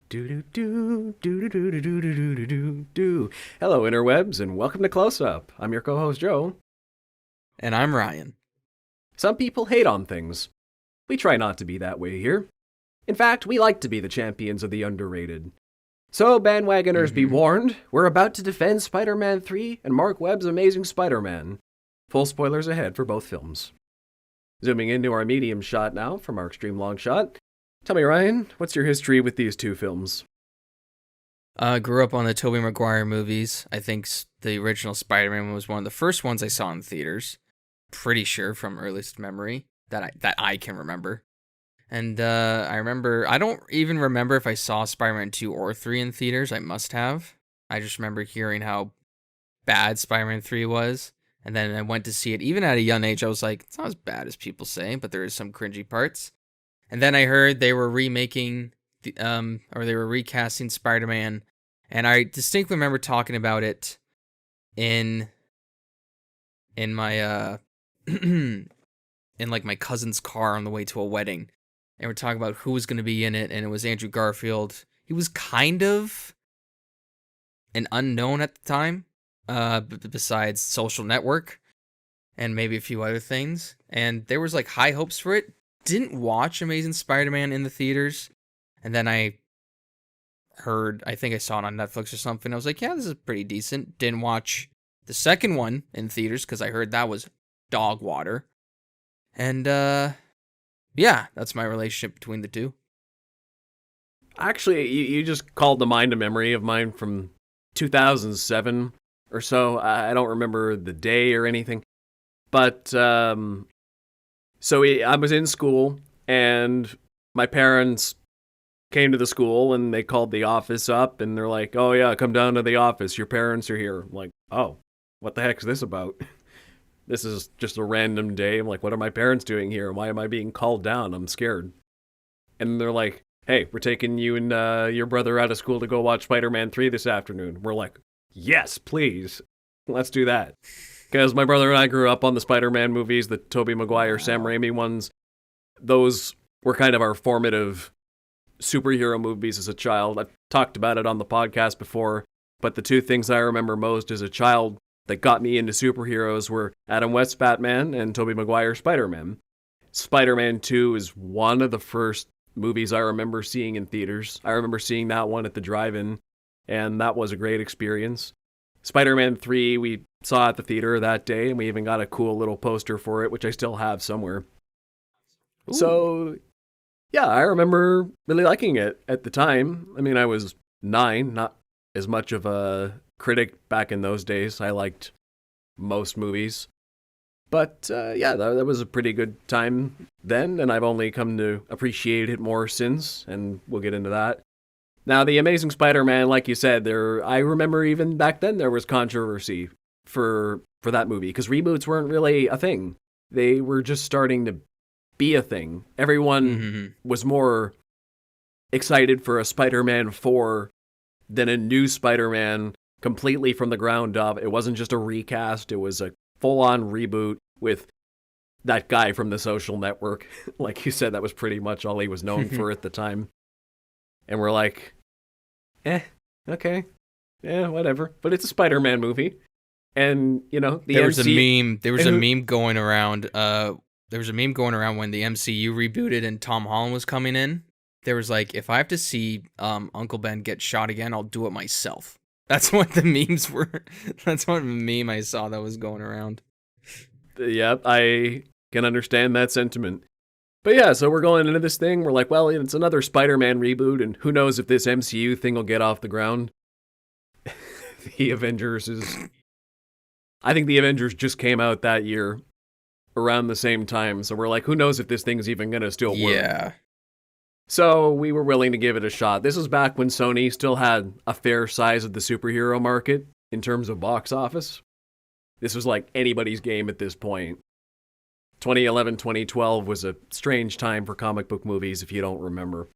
Do do do do do do do do do do do. Hello, interwebs, and welcome to Close Up. I'm your co-host Joe. And I'm Ryan. Some people hate on things. We try not to be that way here. In fact, we like to be the champions of the underrated. So, bandwagoners, be warned. We're about to defend Spider-Man 3 and Mark Webb's Amazing Spider-Man. Full spoilers ahead for both films. Zooming into our medium shot now from our extreme long shot. Tell me, Ryan, what's your history with these two films? Grew up on the Tobey Maguire movies. I think the original Spider-Man was one of the first ones I saw in theaters. Pretty sure from earliest memory that I can remember. And I don't even remember if I saw Spider-Man 2 or 3 in theaters. I must have. I just remember hearing how bad Spider-Man 3 was. And then I went to see it. Even at a young age, I was like, it's not as bad as people say, but there is some cringy parts. And then I heard they were remaking, they were recasting Spider-Man. And I distinctly remember talking about it in my, in like my cousin's car on the way to a wedding. And we're talking about who was going to be in it, and it was Andrew Garfield. He was kind of an unknown at the time, besides Social Network and maybe a few other things. And there was like high hopes for it. Didn't watch Amazing Spider-Man in the theaters, and then I think I saw it on Netflix or something. I was like, yeah, this is pretty decent. Didn't watch the second one in theaters because I heard that was dog water. And yeah, that's my relationship between the two. Actually, you just called to mind a memory of mine from 2007 or so. I don't remember the day or anything. But, I was in school, and my parents came to the school, and they called the office up, and they're like, oh yeah, come down to the office. Your parents are here. I'm like, oh, what the heck is this about? This is just a random day. I'm like, what are my parents doing here? Why am I being called down? I'm scared. And they're like, hey, we're taking you and your brother out of school to go watch Spider-Man 3 this afternoon. We're like, yes, please. Let's do that. Because my brother and I grew up on the Spider-Man movies, the Tobey Maguire, Sam Raimi ones. Those were kind of our formative superhero movies as a child. I've talked about it on the podcast before, but the two things I remember most as a child that got me into superheroes were Adam West's Batman and Tobey Maguire's Spider-Man. Spider-Man 2 is one of the first movies I remember seeing in theaters. I remember seeing that one at the drive-in, and that was a great experience. Spider-Man 3 we saw at the theater that day, and we even got a cool little poster for it, which I still have somewhere. Ooh. So, yeah, I remember really liking it at the time. I mean, I was 9, not as much of a critic back in those days. I liked most movies. But, yeah, that was a pretty good time then, and I've only come to appreciate it more since, and we'll get into that. Now, The Amazing Spider-Man, like you said, I remember even back then there was controversy for that movie, because reboots weren't really a thing. They were just starting to be a thing. Everyone was more excited for a Spider-Man 4 than a new Spider-Man completely from the ground up. It wasn't just a recast, it was a full-on reboot with that guy from the Social Network. Like you said, that was pretty much all he was known for at the time. And we're like, okay, yeah, whatever. But it's a Spider-Man movie, and there was a meme going around. There was a meme going around when the MCU rebooted and Tom Holland was coming in. There was like, if I have to see Uncle Ben get shot again, I'll do it myself. That's what the memes were. That's what meme I saw that was going around. Yep, I can understand that sentiment. But yeah, so we're going into this thing. We're like, well, it's another Spider-Man reboot, and who knows if this MCU thing will get off the ground. The Avengers I think the Avengers just came out that year around the same time. So we're like, who knows if this thing's even going to still work. Yeah. So we were willing to give it a shot. This was back when Sony still had a fair size of the superhero market in terms of box office. This was like anybody's game at this point. 2011, 2012 was a strange time for comic book movies, if you don't remember.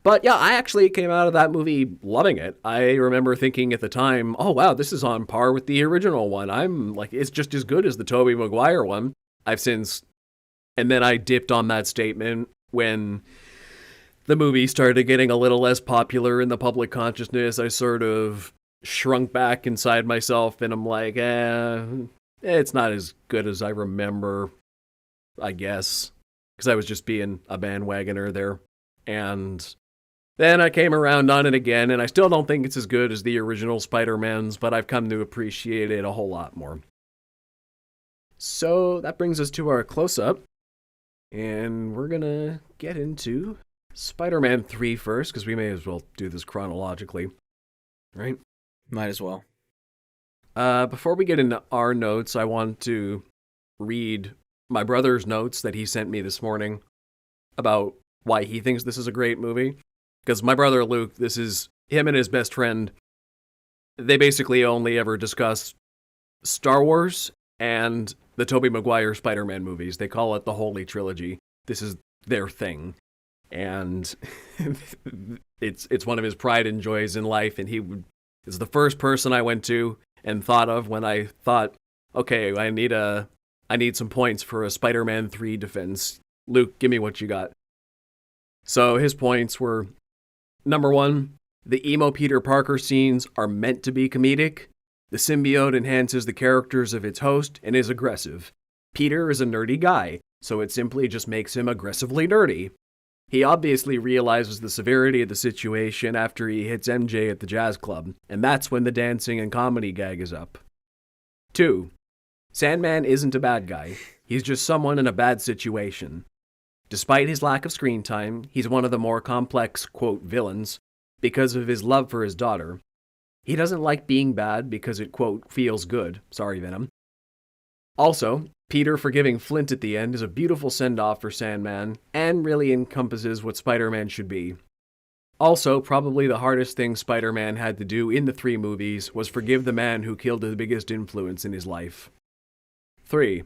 But yeah, I actually came out of that movie loving it. I remember thinking at the time, oh wow, this is on par with the original one. I'm like, it's just as good as the Tobey Maguire one. And then I dipped on that statement when the movie started getting a little less popular in the public consciousness, I sort of shrunk back inside myself, and I'm like, it's not as good as I remember, I guess, because I was just being a bandwagoner there. And then I came around on it again, and I still don't think it's as good as the original Spider-Man's, but I've come to appreciate it a whole lot more. So that brings us to our close-up, and we're gonna get into Spider-Man 3 first, because we may as well do this chronologically, right? Might as well. Before we get into our notes, I want to read my brother's notes that he sent me this morning about why he thinks this is a great movie. Because my brother Luke, this is him and his best friend. They basically only ever discuss Star Wars and the Tobey Maguire Spider-Man movies. They call it the Holy Trilogy. This is their thing. And it's one of his pride and joys in life. And he is the first person I went to and thought of when I thought, okay, I need some points for a Spider-Man 3 defense. Luke, give me what you got. So his points were, number 1, the emo Peter Parker scenes are meant to be comedic. The symbiote enhances the characters of its host and is aggressive. Peter is a nerdy guy, so it simply just makes him aggressively nerdy. He obviously realizes the severity of the situation after he hits MJ at the jazz club, and that's when the dancing and comedy gag is up. 2. Sandman isn't a bad guy. He's just someone in a bad situation. Despite his lack of screen time, he's one of the more complex, quote, villains because of his love for his daughter. He doesn't like being bad because it, quote, feels good. Sorry, Venom. Also, Peter forgiving Flint at the end is a beautiful send-off for Sandman, and really encompasses what Spider-Man should be. Also, probably the hardest thing Spider-Man had to do in the 3 movies was forgive the man who killed the biggest influence in his life. 3.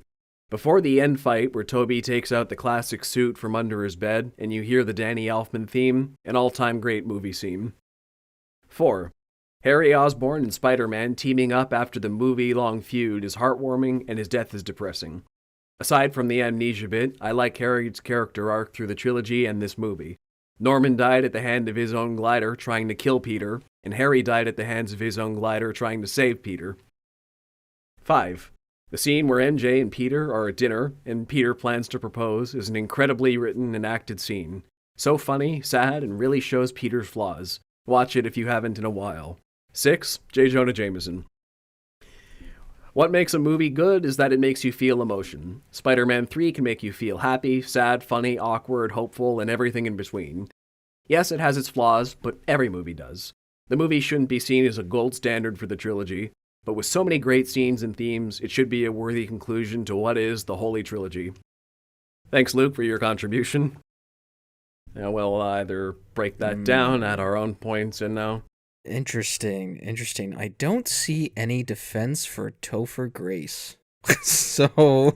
Before the end fight where Tobey takes out the classic suit from under his bed and you hear the Danny Elfman theme, an all-time great movie scene. 4. Harry Osborn and Spider-Man teaming up after the movie-long feud is heartwarming and his death is depressing. Aside from the amnesia bit, I like Harry's character arc through the trilogy and this movie. Norman died at the hand of his own glider trying to kill Peter, and Harry died at the hands of his own glider trying to save Peter. 5. The scene where MJ and Peter are at dinner and Peter plans to propose is an incredibly written and acted scene. So funny, sad, and really shows Peter's flaws. Watch it if you haven't in a while. 6. J. Jonah Jameson. What makes a movie good is that it makes you feel emotion. Spider-Man 3 can make you feel happy, sad, funny, awkward, hopeful, and everything in between. Yes, it has its flaws, but every movie does. The movie shouldn't be seen as a gold standard for the trilogy, but with so many great scenes and themes, it should be a worthy conclusion to what is the Holy Trilogy. Thanks, Luke, for your contribution. Now we'll either break that down at our own points and now. Interesting. I don't see any defense for Topher Grace. So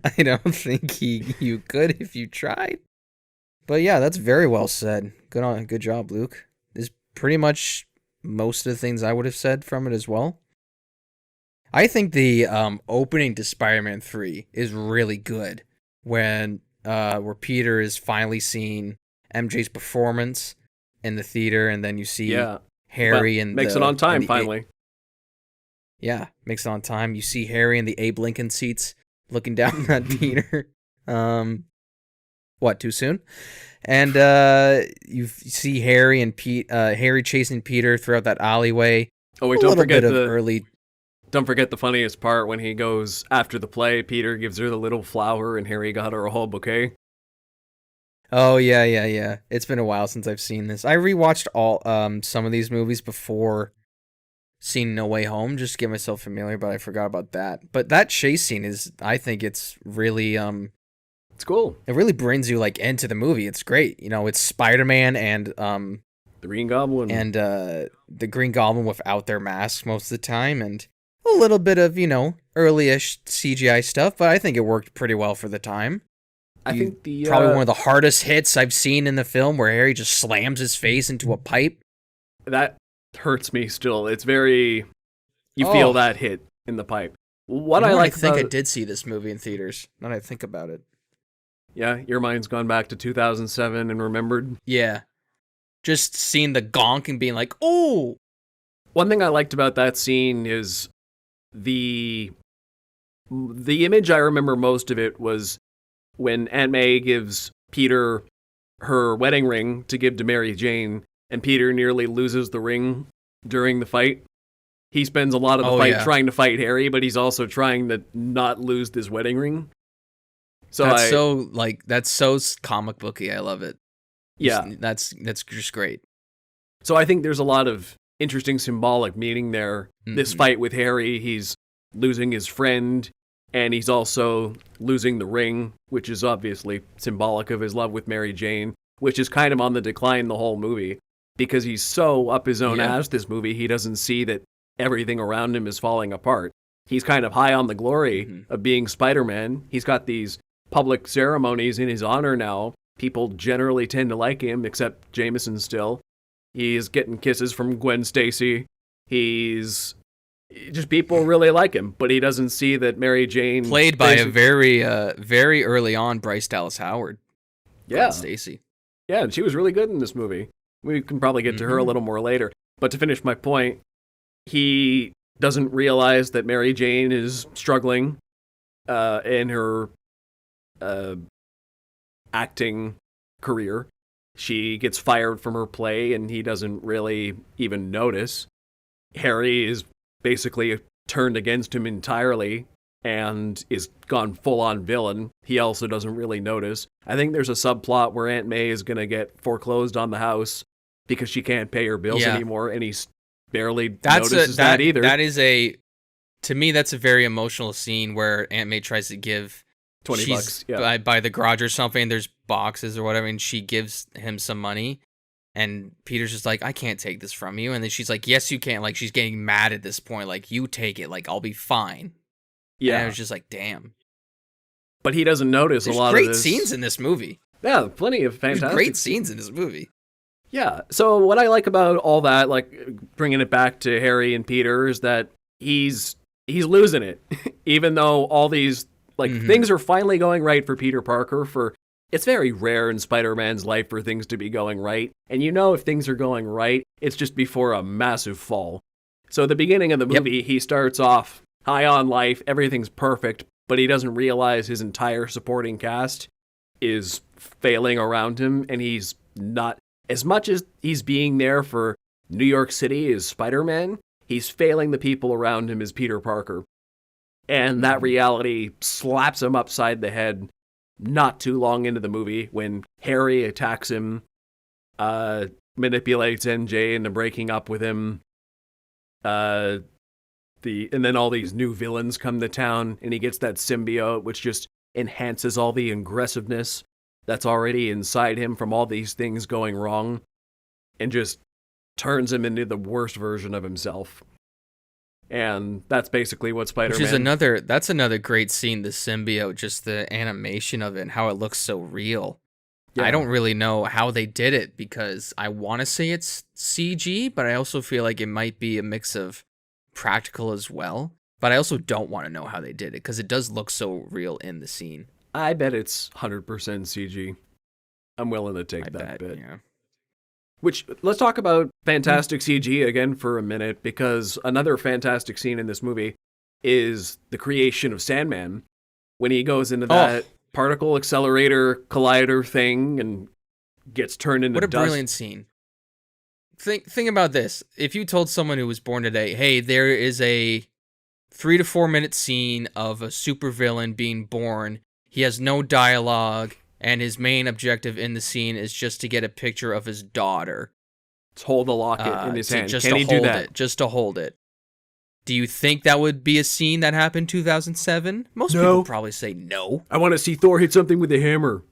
I don't think you could if you tried. But yeah, that's very well said. Good job, Luke. This is pretty much most of the things I would have said from it as well. I think the opening to Spider-Man 3 is really good when where Peter is finally seeing MJ's performance in the theater, and then you see Harry and makes it on time finally. Makes it on time. You see Harry in the Abe Lincoln seats looking down at Peter. What, too soon? And you see Harry and Harry chasing Peter throughout that alleyway. Oh wait, don't forget the funniest part when he goes after the play. Peter gives her the little flower, and Harry got her a whole bouquet. Oh yeah. It's been a while since I've seen this. I rewatched all some of these movies before seeing No Way Home, just to get myself familiar, but I forgot about that. But that chase scene I think it's really it's cool. It really brings you like into the movie. It's great. You know, it's Spider-Man and the Green Goblin and the Green Goblin without their masks most of the time, and a little bit of, early-ish CGI stuff, but I think it worked pretty well for the time. I think probably one of the hardest hits I've seen in the film, where Harry just slams his face into a pipe. That hurts me still. It's very... You feel that hit in the pipe. I think I did see this movie in theaters, now that I think about it. Yeah, your mind's gone back to 2007 and remembered. Yeah. Just seeing the gonk and being like, oh! One thing I liked about that scene is the image I remember most of it was when Aunt May gives Peter her wedding ring to give to Mary Jane, and Peter nearly loses the ring during the fight. He spends a lot of the fight trying to fight Harry, but he's also trying to not lose this wedding ring. So that's so comic booky. I love it. Yeah. That's just great. So I think there's a lot of interesting symbolic meaning there. Mm-hmm. This fight with Harry, he's losing his friend, and he's also losing the ring, which is obviously symbolic of his love with Mary Jane, which is kind of on the decline the whole movie, because he's so up his own ass this movie, he doesn't see that everything around him is falling apart. He's kind of high on the glory of being Spider-Man. He's got these public ceremonies in his honor now. People generally tend to like him, except Jameson still. He's getting kisses from Gwen Stacy. He's just, people really like him, but he doesn't see that Mary Jane, played by a very early on Bryce Dallas Howard. Gwen Stacy. Yeah, and she was really good in this movie. We can probably get to her a little more later. But to finish my point, he doesn't realize that Mary Jane is struggling in her acting career. She gets fired from her play, and he doesn't really even notice. Harry is basically turned against him entirely and is gone full-on villain. He also doesn't really notice. I think there's a subplot where Aunt May is going to get foreclosed on the house because she can't pay her bills anymore, and he barely notices that either. That is to me, that's a very emotional scene where Aunt May tries to give $20 by the garage or something, and there's boxes or whatever, and she gives him some money, and Peter's just like, I can't take this from you, and then she's like, yes you can. Like, she's getting mad at this point, like, you take it, like, I'll be fine. And I was just like, damn. But he doesn't notice a lot of this. Great scenes in this movie. Yeah, plenty of fantastic. There's great scenes in this movie. Yeah, so what I like about all that, like bringing it back to Harry and Peter, is that he's losing it, even though all these things are finally going right for Peter Parker. It's very rare in Spider-Man's life for things to be going right, and if things are going right, it's just before a massive fall. So at the beginning of the movie, he starts off high on life, everything's perfect, but he doesn't realize his entire supporting cast is failing around him, and he's not, as much as he's being there for New York City as Spider-Man, he's failing the people around him as Peter Parker. And that reality slaps him upside the head not too long into the movie when Harry attacks him, manipulates MJ into breaking up with him, and then all these new villains come to town, and he gets that symbiote, which just enhances all the aggressiveness that's already inside him from all these things going wrong, and just turns him into the worst version of himself. And that's basically what Spider-Man... Which is that's another great scene, the symbiote, just the animation of it and how it looks so real. Yeah. I don't really know how they did it, because I want to say it's CG, but I also feel like it might be a mix of practical as well. But I also don't want to know how they did it, because it does look so real in the scene. I bet it's 100% CG. I'm willing to take that bet. Yeah. Which, let's talk about fantastic CG again for a minute, because another fantastic scene in this movie is the creation of Sandman. When he goes into that particle accelerator collider thing and gets turned into dust. What a brilliant scene. Think about this. If you told someone who was born today, hey, there is a 3 to 4 minute scene of a supervillain being born, he has no dialogue, and his main objective in the scene is just to get a picture of his daughter. To hold the locket in his hand. Just Can he do that? Just to hold it. Do you think that would be a scene that happened 2007? Most people would probably say no. I want to see Thor hit something with a hammer.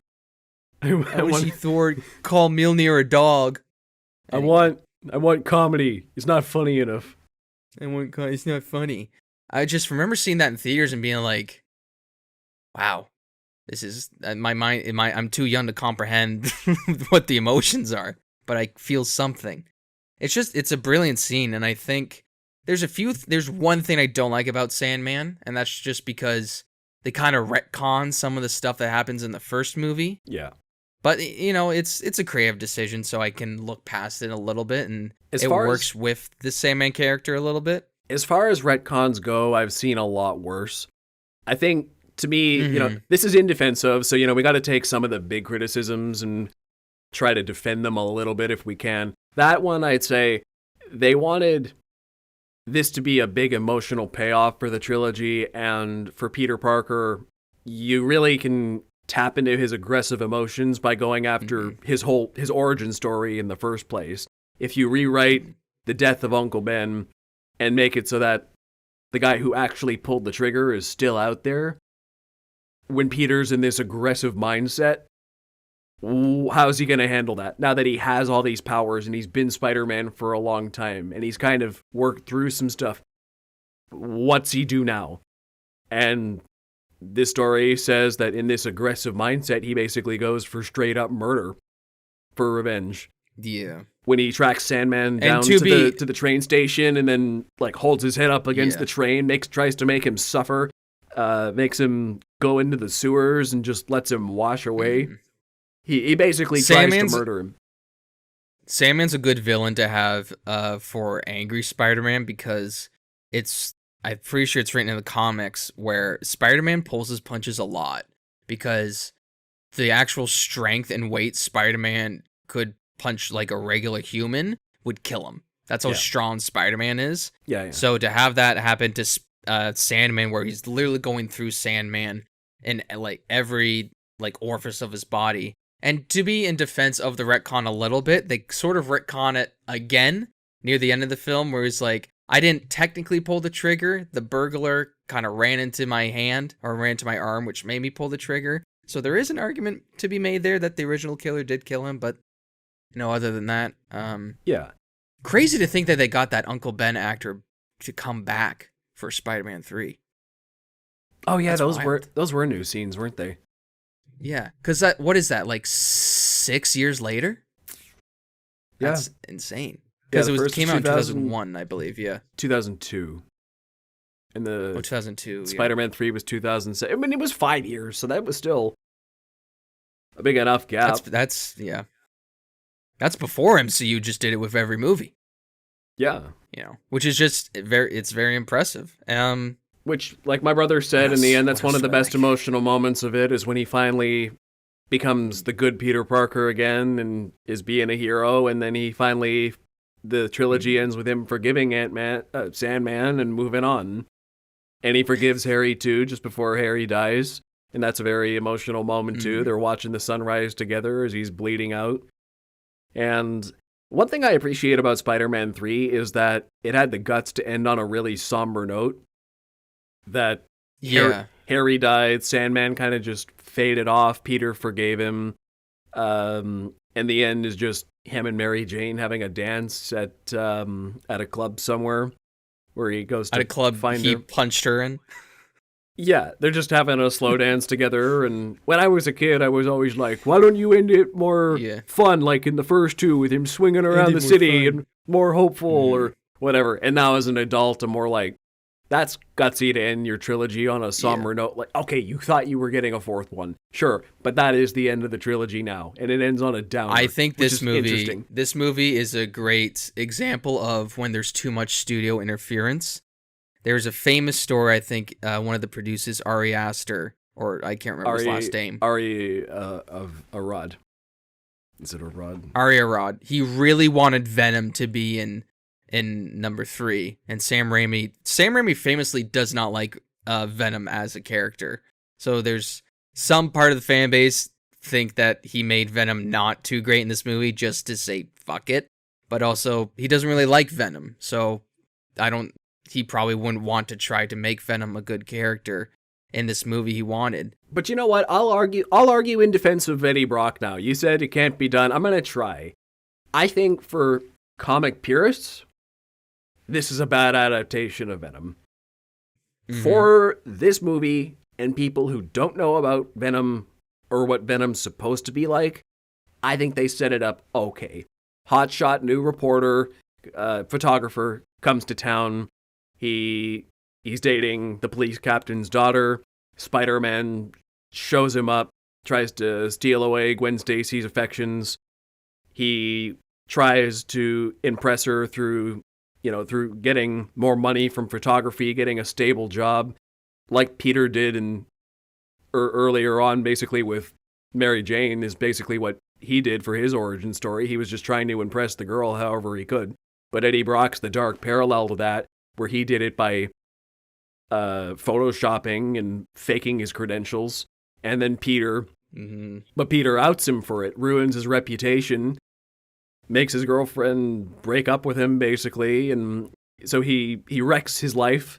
I want to see Thor call Mjolnir a dog. I want comedy. It's not funny enough. It's not funny. I just remember seeing that in theaters and being like, wow. This is my mind. I'm too young to comprehend what the emotions are, but I feel something. It's a brilliant scene, and I think there's one thing I don't like about Sandman, and that's just because they kind of retcon some of the stuff that happens in the first movie. Yeah. But, you know, it's a creative decision, so I can look past it a little bit, and it works with the Sandman character a little bit. As far as retcons go, I've seen a lot worse. I think, to me, you know, this is in defense of, so, you know, we got to take some of the big criticisms and try to defend them a little bit if we can. That one, I'd say, they wanted this to be a big emotional payoff for the trilogy, and for Peter Parker, you really can tap into his aggressive emotions by going after his origin story in the first place. If you rewrite the death of Uncle Ben and make it so that the guy who actually pulled the trigger is still out there, when Peter's in this aggressive mindset, how's he going to handle that? Now that he has all these powers and he's been Spider-Man for a long time and he's kind of worked through some stuff, what's he do now? And this story says that in this aggressive mindset, he basically goes for straight up murder for revenge. Yeah. When he tracks Sandman down to the train station and then like holds his head up against the train, tries to make him suffer, makes him go into the sewers and just lets him wash away. He basically tries to murder him. Sandman's a good villain to have for angry Spider-Man because I'm pretty sure it's written in the comics where Spider-Man pulls his punches a lot because the actual strength and weight Spider-Man could punch like a regular human would kill him. That's how strong Spider-Man is. Yeah. So to have that happen to Sandman, where he's literally going through Sandman in like every like orifice of his body, and to be in defense of the retcon a little bit, they sort of retcon it again near the end of the film, where he's like, I didn't technically pull the trigger. The burglar kind of ran into my hand or ran into my arm, which made me pull the trigger. So there is an argument to be made there that the original killer did kill him, but you know, other than that, crazy to think that they got that Uncle Ben actor to come back for Spider-Man 3. Oh yeah, those were new scenes, weren't they? Yeah, because what is that, like 6 years later? Yeah. That's insane. Because it came out in 2001, I believe, 2002. And 2002, Spider-Man 3 was 2007. I mean, it was 5 years, so that was still a big enough gap. That's before MCU just did it with every movie. Yeah. You know, which is just it's very impressive. Which, like my brother said, in the end, that's one of the best emotional moments of it, is when he finally becomes the good Peter Parker again and is being a hero, and then the trilogy ends with him forgiving Sandman and moving on. And he forgives Harry too, just before Harry dies. And that's a very emotional moment too. They're watching the sunrise together as he's bleeding out. And one thing I appreciate about Spider-Man 3 is that it had the guts to end on a really somber note. That Harry died, Sandman kind of just faded off, Peter forgave him. And the end is just him and Mary Jane having a dance at a club somewhere where he goes to at a club find he her. Punched her in. Yeah, they're just having a slow dance together. And when I was a kid, I was always like, why don't you end it more fun, like in the first two, with him swinging around the city and more hopeful or whatever. And now as an adult, I'm more like, that's gutsy to end your trilogy on a somber note. Like, okay, you thought you were getting a fourth one. Sure, but that is the end of the trilogy now. And it ends on a downer. I think this movie is a great example of when there's too much studio interference. There's a famous story, I think, one of the producers, Ari Aster, or I can't remember his last name. Ari of Arad. Is it Arad? Ari Arad. He really wanted Venom to be in number 3, and Sam Raimi famously does not like Venom as a character. So there's some part of the fan base think that he made Venom not too great in this movie just to say fuck it, but also he doesn't really like Venom, so he probably wouldn't want to try to make Venom a good character in this movie he wanted. But you know what? I'll argue in defense of Eddie Brock now. You said it can't be done. I'm gonna try. I think for comic purists, this is a bad adaptation of Venom. For this movie and people who don't know about Venom or what Venom's supposed to be like, I think they set it up okay. Hotshot new reporter, photographer, comes to town. He's dating the police captain's daughter. Spider-Man shows him up, tries to steal away Gwen Stacy's affections. He tries to impress her through getting more money from photography, getting a stable job, like Peter did earlier on, basically with Mary Jane, is basically what he did for his origin story. He was just trying to impress the girl however he could. But Eddie Brock's the dark parallel to that, where he did it by photoshopping and faking his credentials. And then Peter, but Peter outs him for it, ruins his reputation, makes his girlfriend break up with him, basically. And so he wrecks his life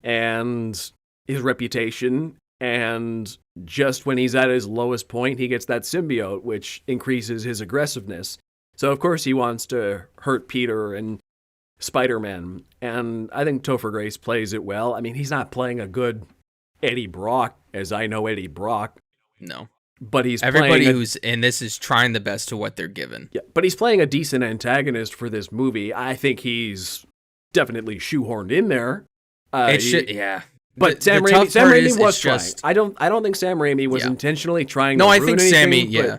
and his reputation. And just when he's at his lowest point, he gets that symbiote, which increases his aggressiveness. So, of course, he wants to hurt Peter and Spider-Man. And I think Topher Grace plays it well. I mean, he's not playing a good Eddie Brock, as I know Eddie Brock. No. But he's everybody who's in this is trying the best to what they're given. Yeah, but he's playing a decent antagonist for this movie. I think he's definitely shoehorned in there. Yeah. But Sam Raimi was trying. I don't think Sam Raimi was intentionally trying to ruin anything. No, I think Sammy, yeah.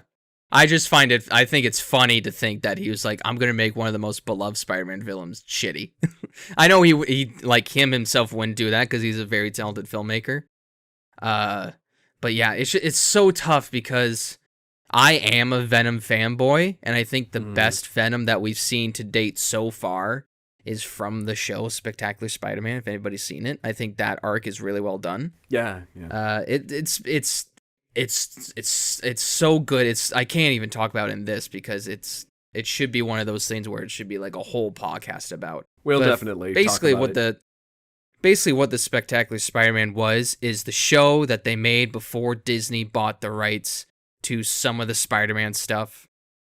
I think it's funny to think that he was like, I'm going to make one of the most beloved Spider-Man villains shitty. I know he like him himself wouldn't do that because he's a very talented filmmaker. But yeah, it's so tough because I am a Venom fanboy, and I think the best Venom that we've seen to date so far is from the show Spectacular Spider-Man. If anybody's seen it, I think that arc is really well done. Yeah. It's so good. I can't even talk about it in this because it should be one of those things where it should be like a whole podcast about. We'll definitely basically talk about what the Spectacular Spider-Man is the show that they made before Disney bought the rights to some of the Spider-Man stuff,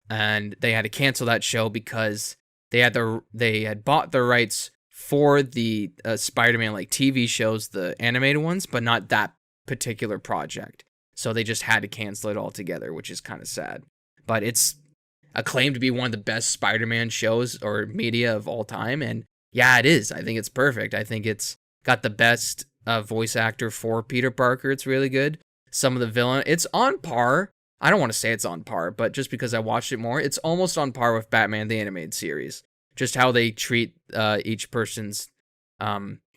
and they had to cancel that show because they had bought the rights for the Spider-Man like TV shows, the animated ones, but not that particular project. So they just had to cancel it altogether, which is kind of sad. But it's acclaimed to be one of the best Spider-Man shows or media of all time, and yeah, it is. I think it's perfect. I think it's got the best voice actor for Peter Parker. It's really good. Some of the villain, it's on par. I don't want to say it's on par, but just because I watched it more, it's almost on par with Batman the Animated Series. Just how they treat each person's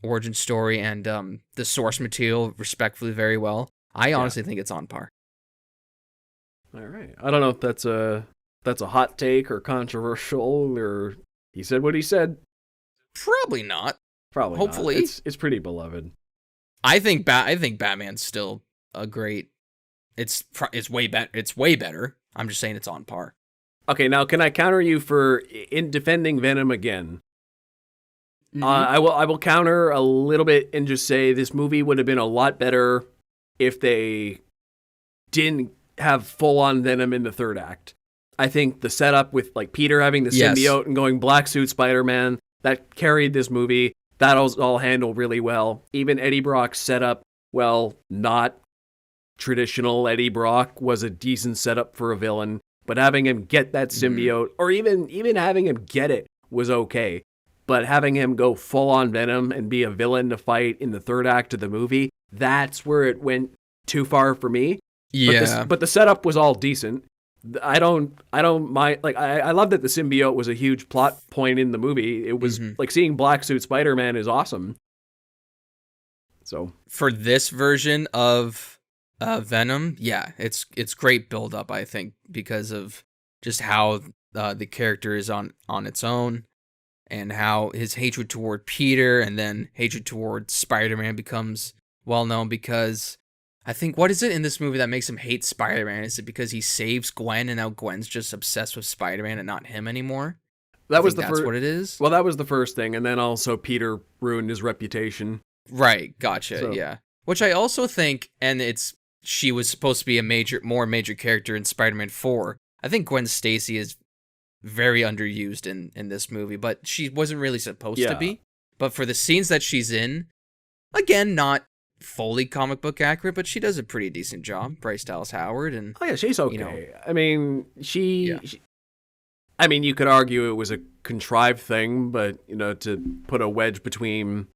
origin story and the source material respectfully very well. I honestly think it's on par. All right. I don't know if that's a hot take or controversial, or he said what he said. Probably not. Probably hopefully not. It's pretty beloved. I think Batman's still a great. It's way better. It's way better. I'm just saying it's on par. Okay, now can I counter you in defending Venom again? I will counter a little bit and just say this movie would have been a lot better if they didn't have full-on Venom in the third act. I think the setup with like Peter having the symbiote and going black suit Spider-Man, that carried this movie. That was all handled really well. Even Eddie Brock's setup, well, not traditional Eddie Brock, was a decent setup for a villain. But having him get that symbiote, or even having him get it, was okay. But having him go full-on Venom and be a villain to fight in the third act of the movie, that's where it went too far for me. Yeah. But the setup was all decent. I don't mind. Like, I love that the symbiote was a huge plot point in the movie. It was like seeing Black Suit Spider-Man is awesome. So for this version of Venom, yeah, it's great build up. I think because of just how the character is on its own, and how his hatred toward Peter and then hatred toward Spider-Man becomes well known because. I think, what is it in this movie that makes him hate Spider-Man? Is it because he saves Gwen and now Gwen's just obsessed with Spider-Man and not him anymore? That's what it is? Well, that was the first thing, and then also Peter ruined his reputation. Right, gotcha, yeah. Which I also think, and she was supposed to be a more major character in Spider-Man 4. I think Gwen Stacy is very underused in this movie, but she wasn't really supposed to be. But for the scenes that she's in, again, not fully comic book accurate, but she does a pretty decent job. Bryce Dallas Howard, and she's okay. I mean, I mean, you could argue it was a contrived thing, but to put a wedge between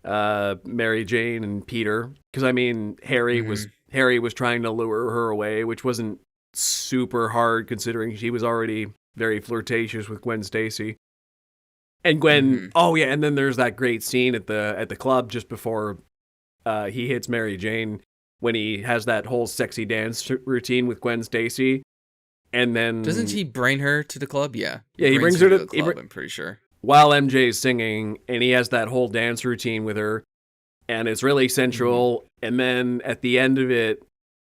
Mary Jane and Peter, because I mean Harry was trying to lure her away, which wasn't super hard considering she was already very flirtatious with Gwen Stacy. And Gwen, oh yeah, and then there's that great scene at the club just before he hits Mary Jane when he has that whole sexy dance routine with Gwen Stacy, and then doesn't he bring her to the club? Yeah, he brings her to the club. I'm pretty sure. While MJ's singing, and he has that whole dance routine with her, and it's really sensual. And then at the end of it,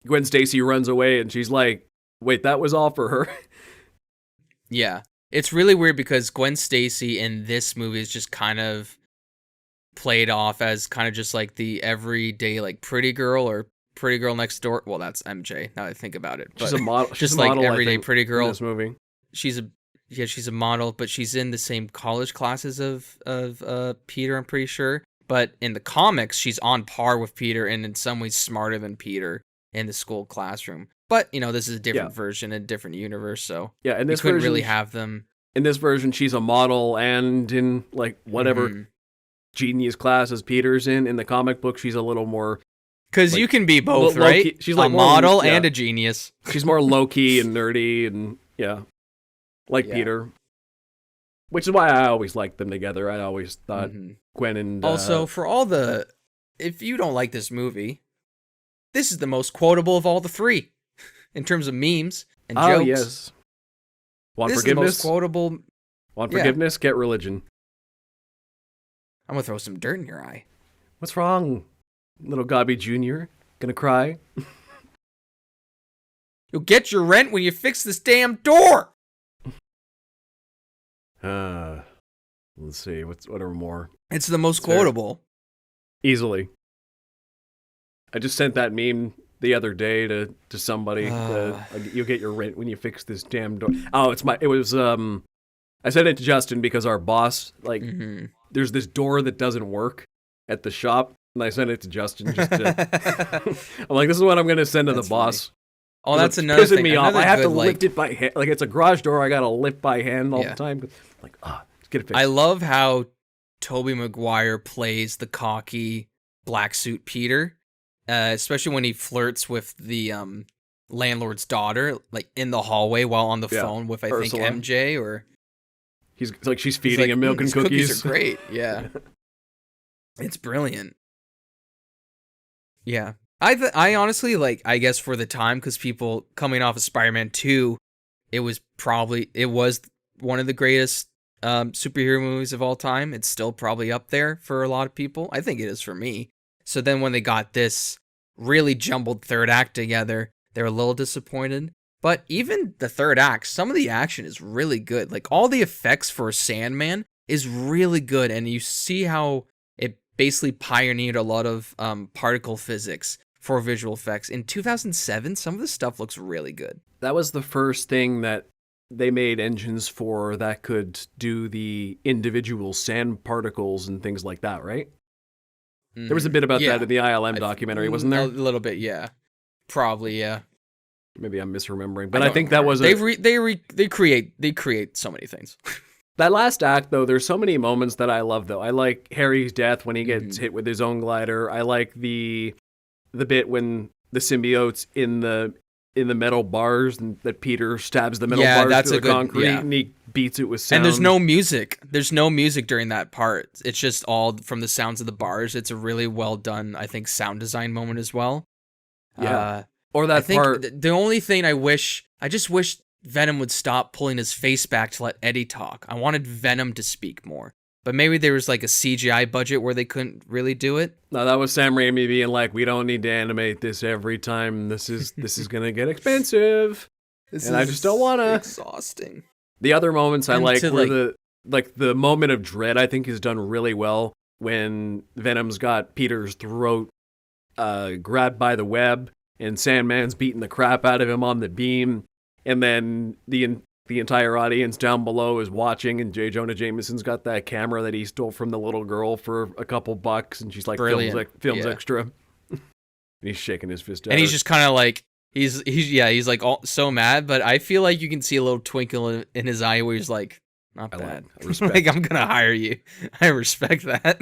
Gwen Stacy runs away, and she's like, "Wait, that was all for her." Yeah. It's really weird because Gwen Stacy in this movie is just kind of played off as kind of just like the everyday like pretty girl or pretty girl next door. Well, that's MJ now that I think about it. But she's a model. Just she's a like model, everyday pretty girl. In this movie. She's a model, but she's in the same college classes of Peter, I'm pretty sure. But in the comics, she's on par with Peter and in some ways smarter than Peter in the school classroom. But, this is a different version, a different universe, so yeah, in this couldn't version, really have them. In this version, she's a model and in, like, whatever genius classes Peter's in. In the comic book, she's a little more... Because you can be both, right? She's like a model and a genius. She's more low-key and nerdy and, Peter. Which is why I always liked them together. I always thought Gwen and... Also, for all the... If you don't like this movie, this is the most quotable of all the three. In terms of memes and jokes. Oh, yes. Want forgiveness? Is the most quotable. Want forgiveness? Get religion. I'm going to throw some dirt in your eye. What's wrong, little Gobby Jr.? Gonna cry? You'll get your rent when you fix this damn door! Let's see. What are more? It's the most quotable. Easily. I just sent that meme the other day to somebody. You'll get your rent when you fix this damn door. Oh, I sent it to Justin because our boss, there's this door that doesn't work at the shop, and I sent it to Justin just to... I'm like, this is what I'm going to send to the boss. Oh, that's another thing. Pissing me off. I have to lift it by hand. Like, it's a garage door I got to lift by hand all the time. Like, let's get it fixed. I love how Tobey Maguire plays the cocky black suit Peter. Especially when he flirts with the landlord's daughter, like in the hallway while on the phone with Ursula. Think MJ or she's feeding him milk and cookies. Cookies are great, yeah. It's brilliant. Yeah, I honestly I guess for the time because people coming off of Spider-Man 2, it was one of the greatest superhero movies of all time. It's still probably up there for a lot of people. I think it is for me. So then when they got this really jumbled third act together, they were a little disappointed. But even the third act, some of the action is really good. Like all the effects for Sandman is really good. And you see how it basically pioneered a lot of particle physics for visual effects. In 2007, some of the stuff looks really good. That was the first thing that they made engines for that could do the individual sand particles and things like that, right? There was a bit about that in the ILM documentary, wasn't there? A little bit, yeah. Probably, yeah. Maybe I'm misremembering, but I think that was they create so many things. That last act, though, there's so many moments that I love. Though I like Harry's death when he gets hit with his own glider. I like the bit when the symbiote's in the metal bars and that Peter stabs the metal bars to the concrete and he beats it with sound. And there's no music. There's no music during that part. It's just all from the sounds of the bars. It's a really well done, I think, sound design moment as well. Yeah. Or that part. The only thing I just wish Venom would stop pulling his face back to let Eddie talk. I wanted Venom to speak more. But maybe there was like a CGI budget where they couldn't really do it. No, that was Sam Raimi being like, we don't need to animate this every time. This is going to get expensive. I just don't want to. Exhausting. The other moments I like were the moment of dread, I think, is done really well when Venom's got Peter's throat grabbed by the web and Sandman's beating the crap out of him on the beam. And then the entire audience down below is watching, and J. Jonah Jameson's got that camera that he stole from the little girl for a couple bucks, and she's like, films extra. And he's shaking his fist at and her. He's just kind of like, he's like so mad, but I feel like you can see a little twinkle in his eye where he's like, not bad. Respect. Like, I'm going to hire you. I respect that.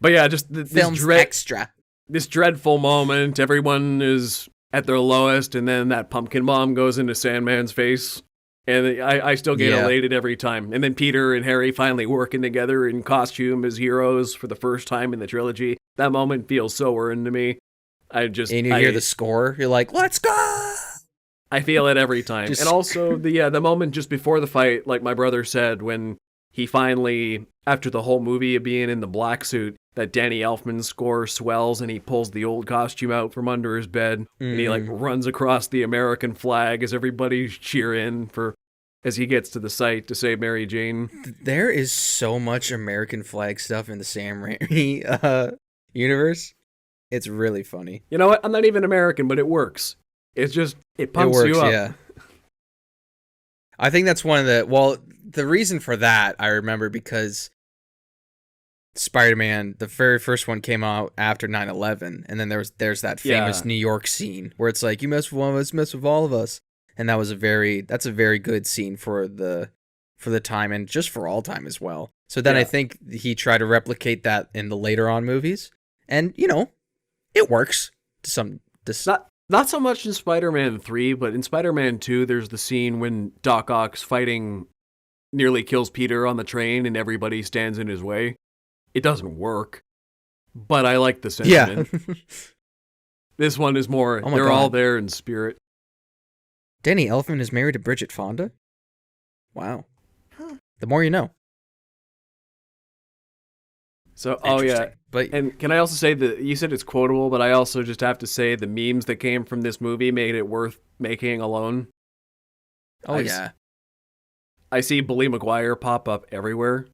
But yeah, just Film's extra. this dreadful moment. Everyone is at their lowest, and then that pumpkin bomb goes into Sandman's face. And I still get elated every time. And then Peter and Harry finally working together in costume as heroes for the first time in the trilogy. That moment feels so earned to me. And you hear the score, you're like, let's go! I feel it every time. And also, the moment just before the fight, like my brother said, when he finally, after the whole movie of being in the black suit, that Danny Elfman score swells and he pulls the old costume out from under his bed and he like runs across the American flag as everybody's cheering as he gets to the site to save Mary Jane. There is so much American flag stuff in the Sam Raimi universe. It's really funny. You know what? I'm not even American, but it works. It's just, it pumps you up. Yeah. I think that's one of the reason for that, I remember, because Spider-Man, the very first one, came out after 9/11, and then there's that famous New York scene where it's like, you mess with one of us, mess with all of us, and that's a very good scene for the time and just for all time as well. So then I think he tried to replicate that in the later on movies, and it works to some. Not so much in Spider-Man 3, but in Spider-Man 2, there's the scene when Doc Ock's fighting nearly kills Peter on the train, and everybody stands in his way. It doesn't work, but I like the sentiment. Yeah. This one is more, they're all there in spirit. Danny Elfman is married to Bridget Fonda? Wow. The more you know. So, and can I also say that you said it's quotable, but I also just have to say the memes that came from this movie made it worth making alone. I see Bully Maguire pop up everywhere.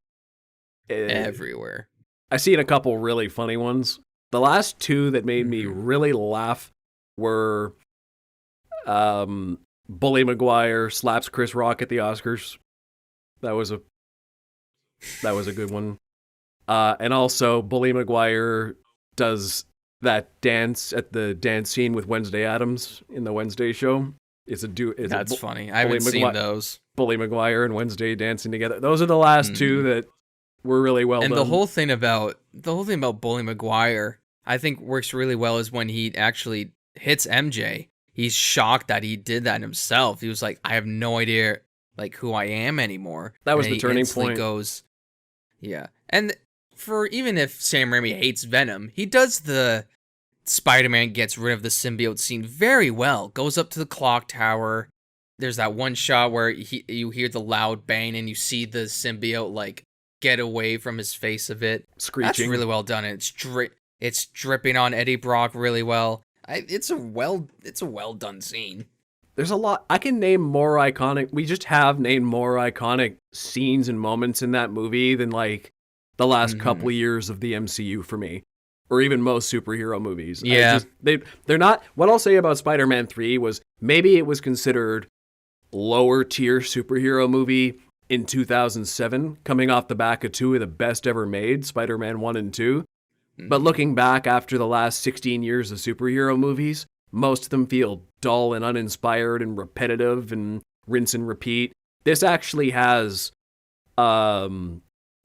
Everywhere. I've seen a couple really funny ones. The last two that made me really laugh were Bully Maguire slaps Chris Rock at the Oscars. That was a good one. And also Bully Maguire does that dance at the dance scene with Wednesday Addams in the Wednesday show. That's funny. I haven't seen those. Bully Maguire and Wednesday dancing together. Those are the last two that were really well done. And the whole thing about Bully Maguire, I think works really well is when he actually hits MJ. He's shocked that he did that himself. He was like, I have no idea like who I am anymore. That was the turning point. And for even if Sam Raimi hates Venom, he does the Spider-Man gets rid of the symbiote scene very well. Goes up to the clock tower. There's that one shot where you hear the loud bang and you see the symbiote like get away from his face a bit. Screeching. That's really well done. And it's dripping on Eddie Brock really well. It's a well done scene. There's a lot. I can name more iconic. We just have named more iconic scenes and moments in that movie than like the last couple of years of the MCU for me, or even most superhero movies. Yeah, they're not. What I'll say about Spider-Man 3 was maybe it was considered lower tier superhero movie in 2007, coming off the back of two of the best ever made, Spider-Man 1 and 2. But looking back after the last 16 years of superhero movies, most of them feel dull and uninspired and repetitive and rinse and repeat. This actually has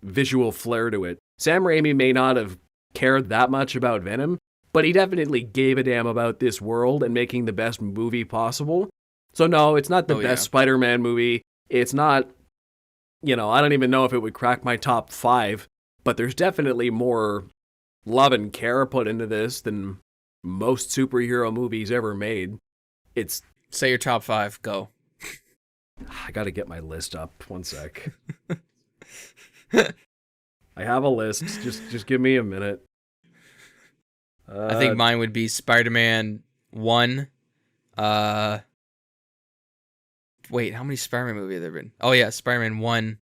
visual flair to it. Sam Raimi may not have cared that much about Venom, but he definitely gave a damn about this world and making the best movie possible. So no, it's not the best Spider-Man movie. It's not, I don't even know if it would crack my top 5, but there's definitely more love and care put into this than most superhero movies ever made. Say your top 5, go. I gotta get my list up. One sec. I have a list. Just give me a minute. I think mine would be Spider-Man 1. Wait, how many Spider-Man movies have there been? Oh yeah, Spider-Man 1.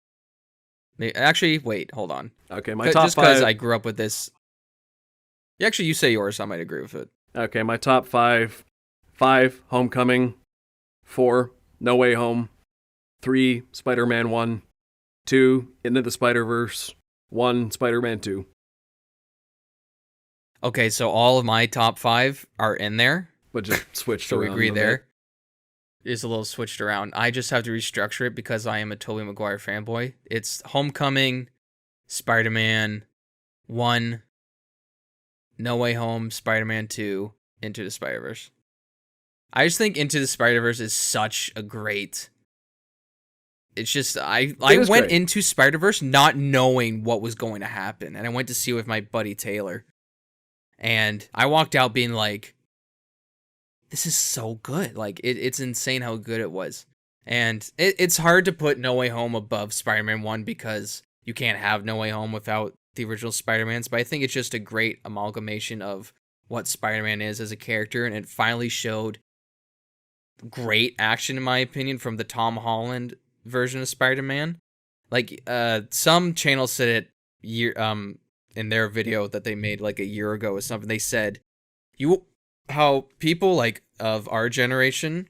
Actually, wait, hold on. Okay, my top 5. Just because I grew up with this. Actually, you say yours, I might agree with it. Okay, my top 5. 5, Homecoming. 4, No Way Home. 3, Spider-Man 1. 2, Into the Spider-Verse. 1, Spider-Man 2. Okay, so all of my top 5 are in there. But just switched so around. So we agree there. It's a little switched around. I just have to restructure it because I am a Tobey Maguire fanboy. It's Homecoming, Spider-Man 1, No Way Home, Spider-Man 2, Into the Spider-Verse. I just think Into the Spider-Verse is such a great... It's just, I went great. into Spider-Verse not knowing what was going to happen. And I went to see it with my buddy Taylor. And I walked out being like, this is so good. Like, it's insane how good it was. And it's hard to put No Way Home above Spider-Man 1 because you can't have No Way Home without the original Spider-Mans. But I think it's just a great amalgamation of what Spider-Man is as a character. And it finally showed great action, in my opinion, from the Tom Holland version of Spider-Man. Like, some channels said it in their video that they made like a year ago or something. They said how people like of our generation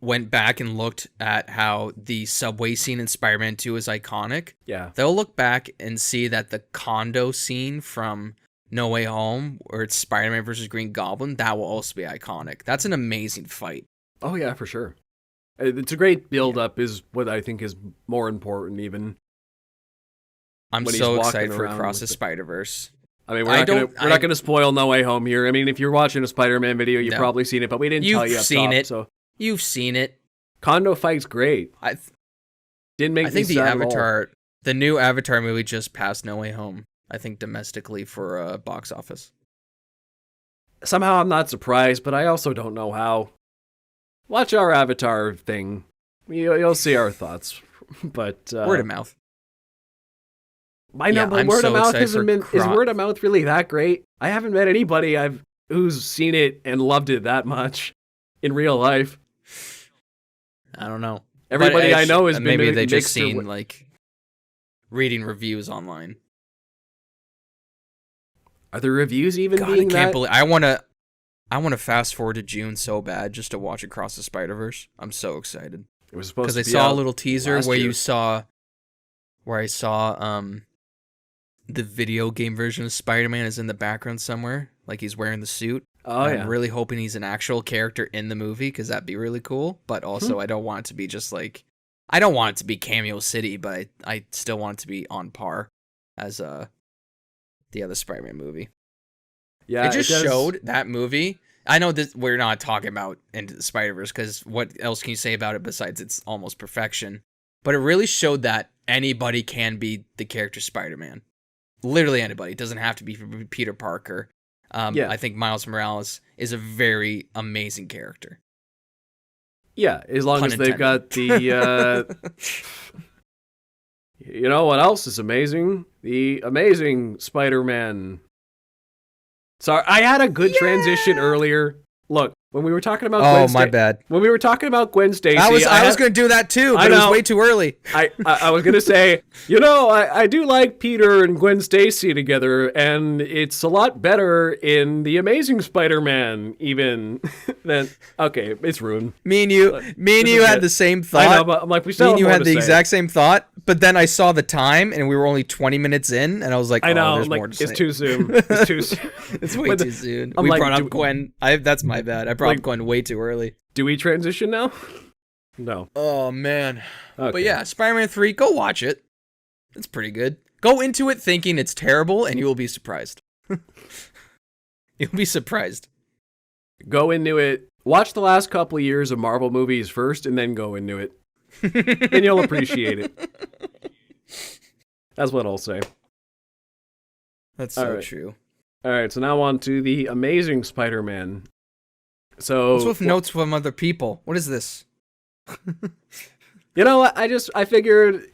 went back and looked at how the subway scene in Spider-Man 2 is iconic. Yeah. They'll look back and see that the condo scene from No Way Home, where it's Spider-Man versus Green Goblin, that will also be iconic. That's an amazing fight. Oh, yeah, for sure. It's a great build-up is what I think is more important even. I'm when so he's excited walking for around Across the with it. Spider-Verse. I mean, we're not gonna spoil No Way Home here. I mean, if you're watching a Spider-Man video, you've No. probably seen it, but we didn't tell you You've up seen top, it. So You've seen it. condo fight's great. Didn't make I think me the sad at all. the new Avatar movie just passed No Way Home, I think domestically for box office. Somehow I'm not surprised, but I also don't know how. Watch our Avatar thing. You'll see our thoughts. But Word of mouth. I know, Yeah, but I'm word so of mouth excited for is word of mouth really that great? I haven't met anybody who's seen it and loved it that much in real life. I don't know. Everybody But I know has been maybe they just mixed seen like reading reviews online. Are the reviews even God, being I can't that? believe I want to fast forward to June so bad just to watch Across the Spider-Verse. I'm so excited It was supposed because to I be saw a out little teaser last where year. I saw the video game version of Spider-Man is in the background somewhere, like he's wearing the suit. Oh, And yeah. I'm really hoping he's an actual character in the movie because that'd be really cool. But also, I don't want it to be just like, I don't want it to be Cameo City, but I still want it to be on par as the other Spider-Man movie. Yeah, it just does- showed that movie. I know that we're not talking about Into the Spider-Verse because what else can you say about it besides it's almost perfection? But it really showed that anybody can be the character Spider-Man. Literally anybody. It doesn't have to be Peter Parker. Yeah. I think Miles Morales is a very amazing character. Yeah, as long Pun as they've got the... you know what else is amazing? The Amazing Spider-Man. Sorry, I had a good transition earlier. Look, when we were talking about bad. When we were talking about Gwen Stacy, I was going to do that too, but it was way too early. I was gonna say, I do like Peter and Gwen Stacy together, and it's a lot better in the Amazing Spider-Man even than. Okay, it's ruined. Me and you had the same thought. I know, but I'm like, we still Me and have you more had to the say. exact same thought, but then I saw the time, and we were only 20 minutes in, and I was like, I know, there's like, more to say. it's too soon. It's too soon. It's way too soon. I'm We like, brought up Gwen. That's my bad. I brought up Gwen way too early. Do we transition now? No. Oh, man. Okay. But yeah, Spider-Man 3, go watch it. It's pretty good. Go into it thinking it's terrible, and you will be surprised. You'll be surprised. Go into it. Watch the last couple of years of Marvel movies first, and then go into it. Then you'll appreciate it. That's what I'll say. That's All so right. true. All right, so now on to the Amazing Spider-Man. So, What's with notes from other people? What is this? you know what? I figured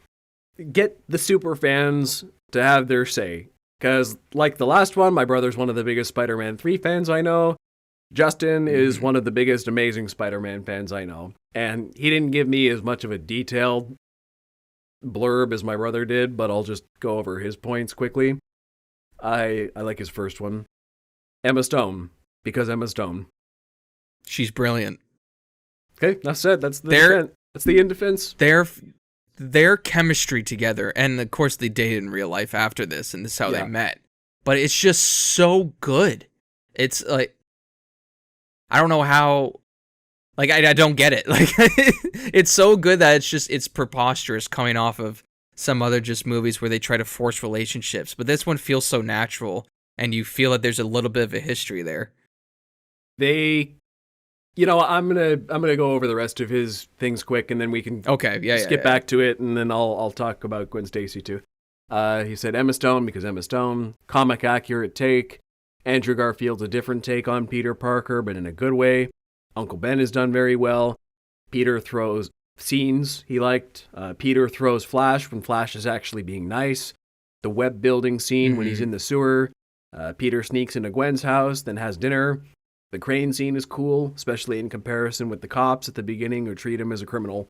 get the super fans to have their say. Because, like the last one, my brother's one of the biggest Spider-Man 3 fans I know. Justin is one of the biggest Amazing Spider-Man fans I know. And he didn't give me as much of a detailed blurb as my brother did, but I'll just go over his points quickly. I like his first one. Emma Stone. Because Emma Stone. She's brilliant. Okay, that's it. That's the They're- defense. That's the in defense. Their chemistry together, and of course they dated in real life after this, and this is how Yeah. they met. But it's just so good. It's like, I don't know how, like, I don't get it. Like, it's so good that it's preposterous coming off of some other just movies where they try to force relationships. But this one feels so natural. and you feel that there's a little bit of a history there. They, I'm gonna go over the rest of his things quick, and then we can skip back to it, and then I'll talk about Gwen Stacy too. He said Emma Stone because Emma Stone, comic accurate take. Andrew Garfield's a different take on Peter Parker, but in a good way. Uncle Ben is done very well. Peter throws scenes he liked. Peter throws Flash when Flash is actually being nice. The web building scene when he's in the sewer. Peter sneaks into Gwen's house, then has dinner. The crane scene is cool, especially in comparison with the cops at the beginning who treat him as a criminal.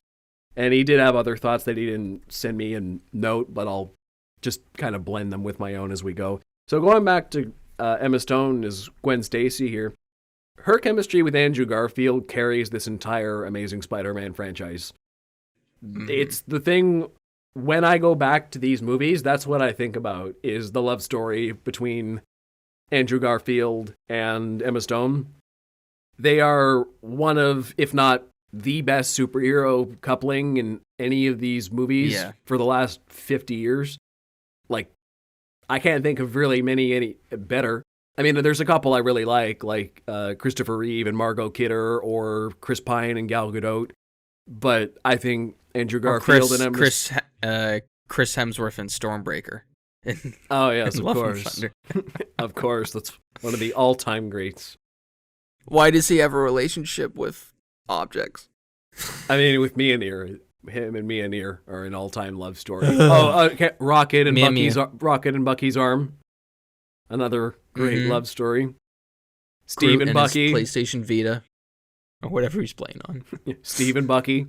And he did have other thoughts that he didn't send me a note, but I'll just kind of blend them with my own as we go. So going back to Emma Stone as Gwen Stacy here, her chemistry with Andrew Garfield carries this entire Amazing Spider-Man franchise. It's the thing, when I go back to these movies, that's what I think about, is the love story between Andrew Garfield and Emma Stone. They are one of, if not the best superhero coupling in any of these movies for the last 50 years. Like, I can't think of really any better. I mean, there's a couple I really like Christopher Reeve and Margot Kidder, or Chris Pine and Gal Gadot. But I think Andrew Garfield and Emma... Chris Hemsworth and Stormbreaker. Oh, yes, of course. Of course, that's one of the all-time greats. Why does he have a relationship with objects? I mean, with Mjolnir. Him and Mjolnir are an all-time love story. Rocket and Bucky's arm. Another great love story. Steve and Bucky. PlayStation Vita. Or whatever he's playing on. Steve and Bucky.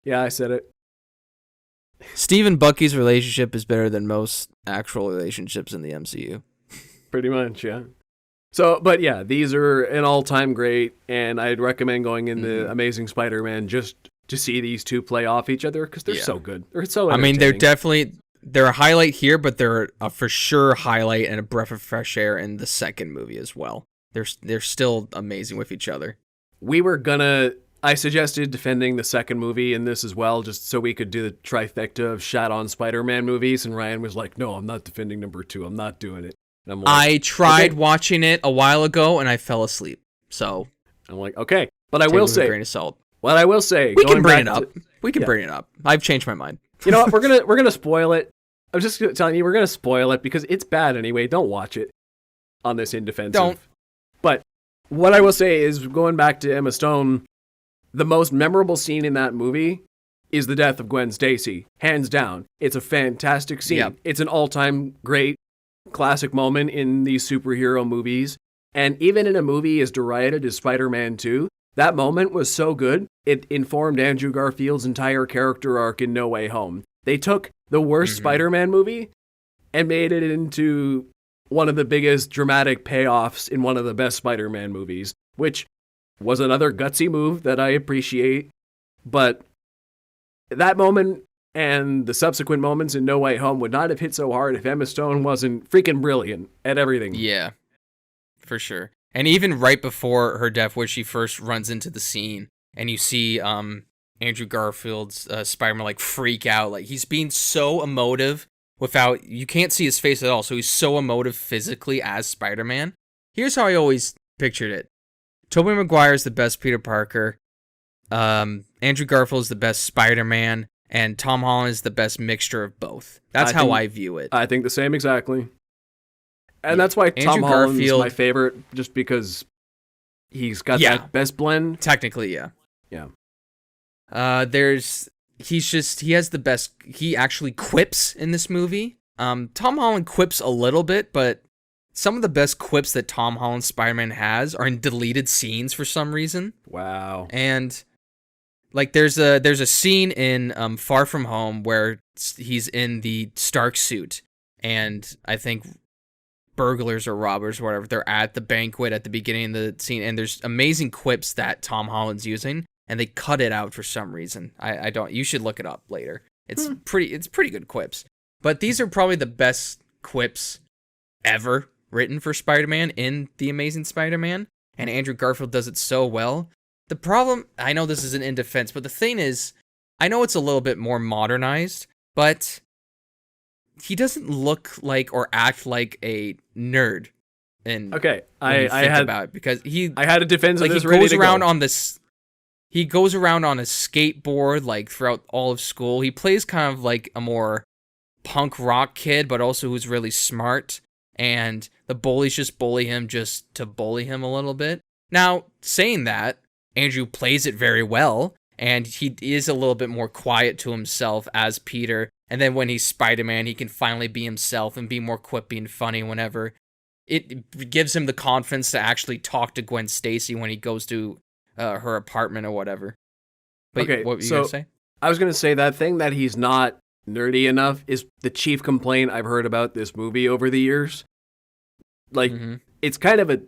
Yeah, I said it. Steve and Bucky's relationship is better than most actual relationships in the MCU. Pretty much, yeah. So, but yeah, these are an all-time great, and I'd recommend going in the Amazing Spider-Man just to see these two play off each other, because they're so good. They're so entertaining. I mean, they're a highlight here, but they're a for sure highlight and a breath of fresh air in the second movie as well. They're still amazing with each other. I suggested defending the second movie in this as well, just so we could do the trifecta of shot-on Spider-Man movies, and Ryan was like, no, I'm not defending number 2. I'm not doing it. And I'm like, I tried watching it a while ago, and I fell asleep. So I'm like, okay. But I will say, a grain of salt. What I will say, we can bring it up. We can bring it up. I've changed my mind. You know what? We're gonna spoil it. I'm just telling you, we're gonna spoil it because it's bad anyway. Don't watch it on this in defensive. Don't. But what I will say is, going back to Emma Stone, the most memorable scene in that movie is the death of Gwen Stacy, hands down. It's a fantastic scene. Yep. It's an all-time great classic moment in these superhero movies. And even in a movie as derided as Spider-Man 2, that moment was so good, it informed Andrew Garfield's entire character arc in No Way Home. They took the worst Spider-Man movie and made it into one of the biggest dramatic payoffs in one of the best Spider-Man movies, which was another gutsy move that I appreciate. But that moment and the subsequent moments in No Way Home would not have hit so hard if Emma Stone wasn't freaking brilliant at everything. Yeah, for sure. And even right before her death, where she first runs into the scene, and you see Andrew Garfield's Spider-Man like freak out, like he's being so emotive without, you can't see his face at all, so he's so emotive physically as Spider-Man. Here's how I always pictured it. Tobey Maguire is the best Peter Parker, Andrew Garfield is the best Spider-Man, and Tom Holland is the best mixture of both. That's how I view it. I think the same exactly. And that's why Tom Holland is my favorite, just because he's got that best blend. Technically, yeah. Yeah. He has the best, he actually quips in this movie. Tom Holland quips a little bit, but some of the best quips that Tom Holland's Spider-Man has are in deleted scenes for some reason. Wow. And like there's a scene in Far From Home where he's in the Stark suit, and I think burglars or robbers or whatever, they're at the banquet at the beginning of the scene, and there's amazing quips that Tom Holland's using, and they cut it out for some reason. I don't, you should look it up later. It's pretty good quips. But these are probably the best quips ever written for Spider-Man in The Amazing Spider-Man, and Andrew Garfield does it so well. The problem, I know this isn't in defense, but the thing is, I know it's a little bit more modernized, but he doesn't look like or act like a nerd And Okay, when you I think had about it, because I had a defense of he this ready goes to around go. on this. He goes around on a skateboard like throughout all of school. He plays kind of like a more punk rock kid, but also who's really smart. And the bullies just bully him just to bully him a little bit. Now, saying that, Andrew plays it very well, and he is a little bit more quiet to himself as Peter. And then when he's Spider-Man, he can finally be himself and be more quippy and funny whenever. It gives him the confidence to actually talk to Gwen Stacy when he goes to her apartment or whatever. But Okay, what were you gonna so say? I was gonna say that thing that he's not nerdy enough is the chief complaint I've heard about this movie over the years. Like, Mm-hmm. it's kind of a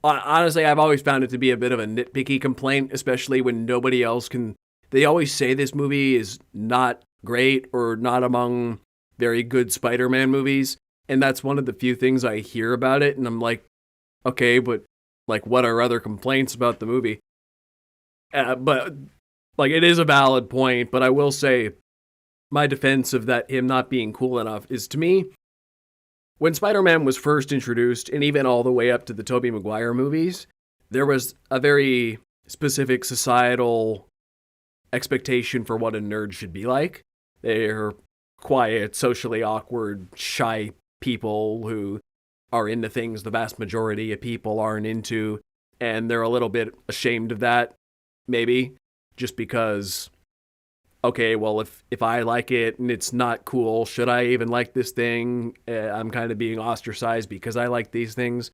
honestly, I've always found it to be a bit of a nitpicky complaint, especially when nobody else can. They always say this movie is not great or not among very good Spider-Man movies, and that's one of the few things I hear about it. And I'm like, okay, but like, what are other complaints about the movie? But like, it is a valid point. But I will say, my defense of that him not being cool enough is, to me, when Spider-Man was first introduced, and even all the way up to the Tobey Maguire movies, there was a very specific societal expectation for what a nerd should be like. They're quiet, socially awkward, shy people who are into things the vast majority of people aren't into, and they're a little bit ashamed of that, maybe, just because, okay, well, if I like it and it's not cool, should I even like this thing? I'm kind of being ostracized because I like these things.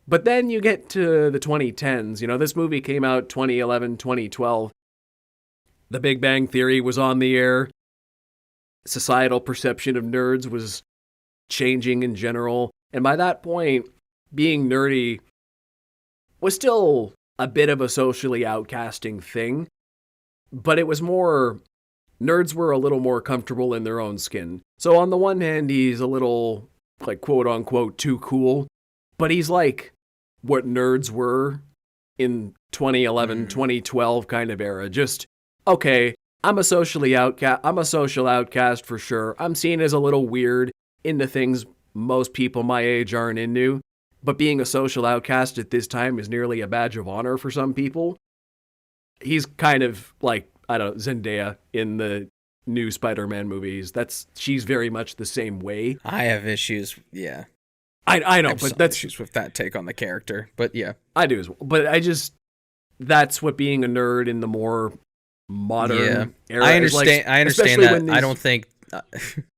But then you get to the 2010s. You know, this movie came out 2011, 2012. The Big Bang Theory was on the air. Societal perception of nerds was changing in general. And by that point, being nerdy was still a bit of a socially outcasting thing. But it was more, nerds were a little more comfortable in their own skin. So on the one hand, he's a little, like, quote unquote, too cool. But he's like what nerds were in 2011, 2012 kind of era. Just, okay, I'm a social outcast for sure. I'm seen as a little weird, into things most people my age aren't into. But being a social outcast at this time is nearly a badge of honor for some people. He's kind of like, I don't know, Zendaya in the new Spider-Man movies. She's very much the same way. I have issues. Yeah, I know, I have but some that's issues with that take on the character. But yeah, I do as well. But that's what being a nerd in the more modern era I is like. understand. I understand especially that. when these, I don't think. I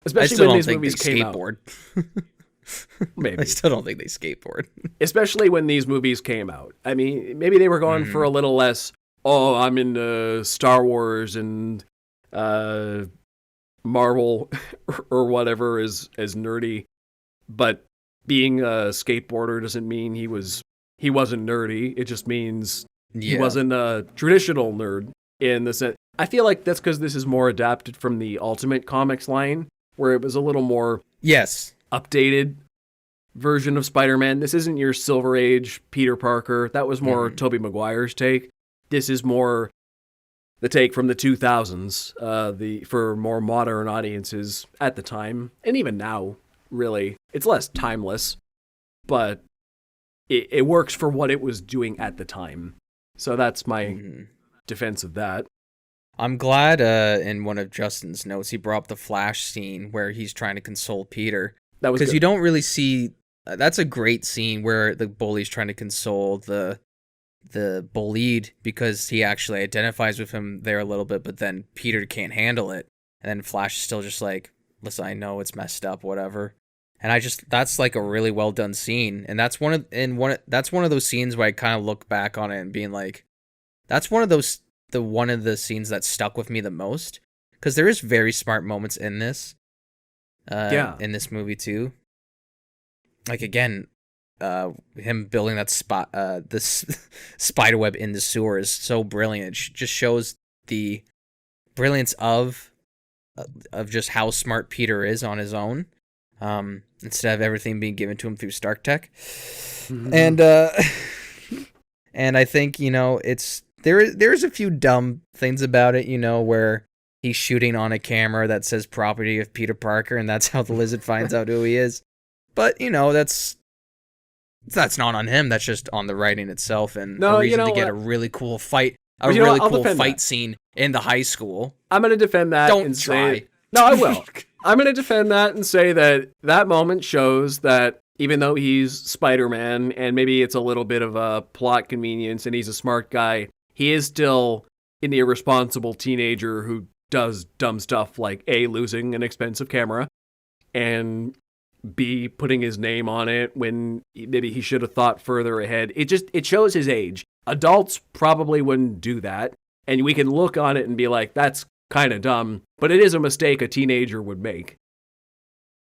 especially still when don't these think movies they came out. skateboard. Maybe. I still don't think they skateboard. Especially when these movies came out. I mean, maybe they were going for a little less, oh, I'm into Star Wars and Marvel or whatever is as nerdy. But being a skateboarder doesn't mean he wasn't nerdy. It just means he wasn't a traditional nerd in the sense. I feel like that's because this is more adapted from the Ultimate Comics line, where it was a little more updated version of Spider-Man. This isn't your Silver Age Peter Parker. That was more Tobey Maguire's take. This is more the take from the 2000s, for more modern audiences at the time, and even now, really. It's less timeless, but it works for what it was doing at the time. So that's my defense of that. I'm glad in one of Justin's notes he brought up the Flash scene where he's trying to console Peter. That was because good. you don't really see. That's a great scene where the bully's trying to console the bullied because he actually identifies with him there a little bit, but then Peter can't handle it, and then Flash is still just like, "Listen, I know it's messed up, whatever." And that's like a really well done scene, and that's one of those scenes where I kind of look back on it and being like, that's one of the scenes that stuck with me the most, because there is very smart moments in this. In this movie too. Like again, him building that this spider web in the sewer is so brilliant. It just shows the brilliance of just how smart Peter is on his own. Instead of everything being given to him through Stark Tech. And and I think, there's a few dumb things about it, where he's shooting on a camera that says property of Peter Parker, and that's how the Lizard finds out who he is. But, That's not on him. That's just on the writing itself, and No, a reason you know to get what? a really cool fight, a But you know really what? I'll cool defend fight that. scene in the high school. I'm going to defend that Don't and try. say... No, I will. I'm going to defend that and say that that moment shows that even though he's Spider-Man and maybe it's a little bit of a plot convenience and he's a smart guy, he is still an irresponsible teenager who does dumb stuff like A, losing an expensive camera, and B, putting his name on it when maybe he should have thought further ahead. It shows his age. Adults probably wouldn't do that. And we can look on it and be like, that's kind of dumb, but it is a mistake a teenager would make.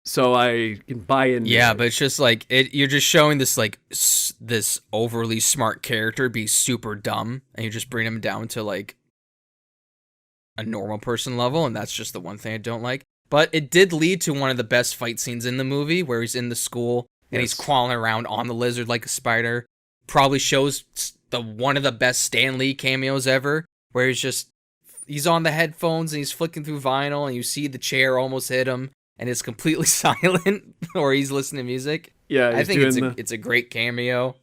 So I can buy in. Yeah, but it's just like you're just showing this like this overly smart character be super dumb, and you just bring him down to like a normal person level, and that's just the one thing I don't like. But it did lead to one of the best fight scenes in the movie, where he's in the school and he's crawling around on the lizard like a spider. Probably shows the one of the best Stan Lee cameos ever, where he's on the headphones and he's flicking through vinyl, and you see the chair almost hit him, and it's completely silent, or he's listening to music. Yeah, I think it's a great cameo.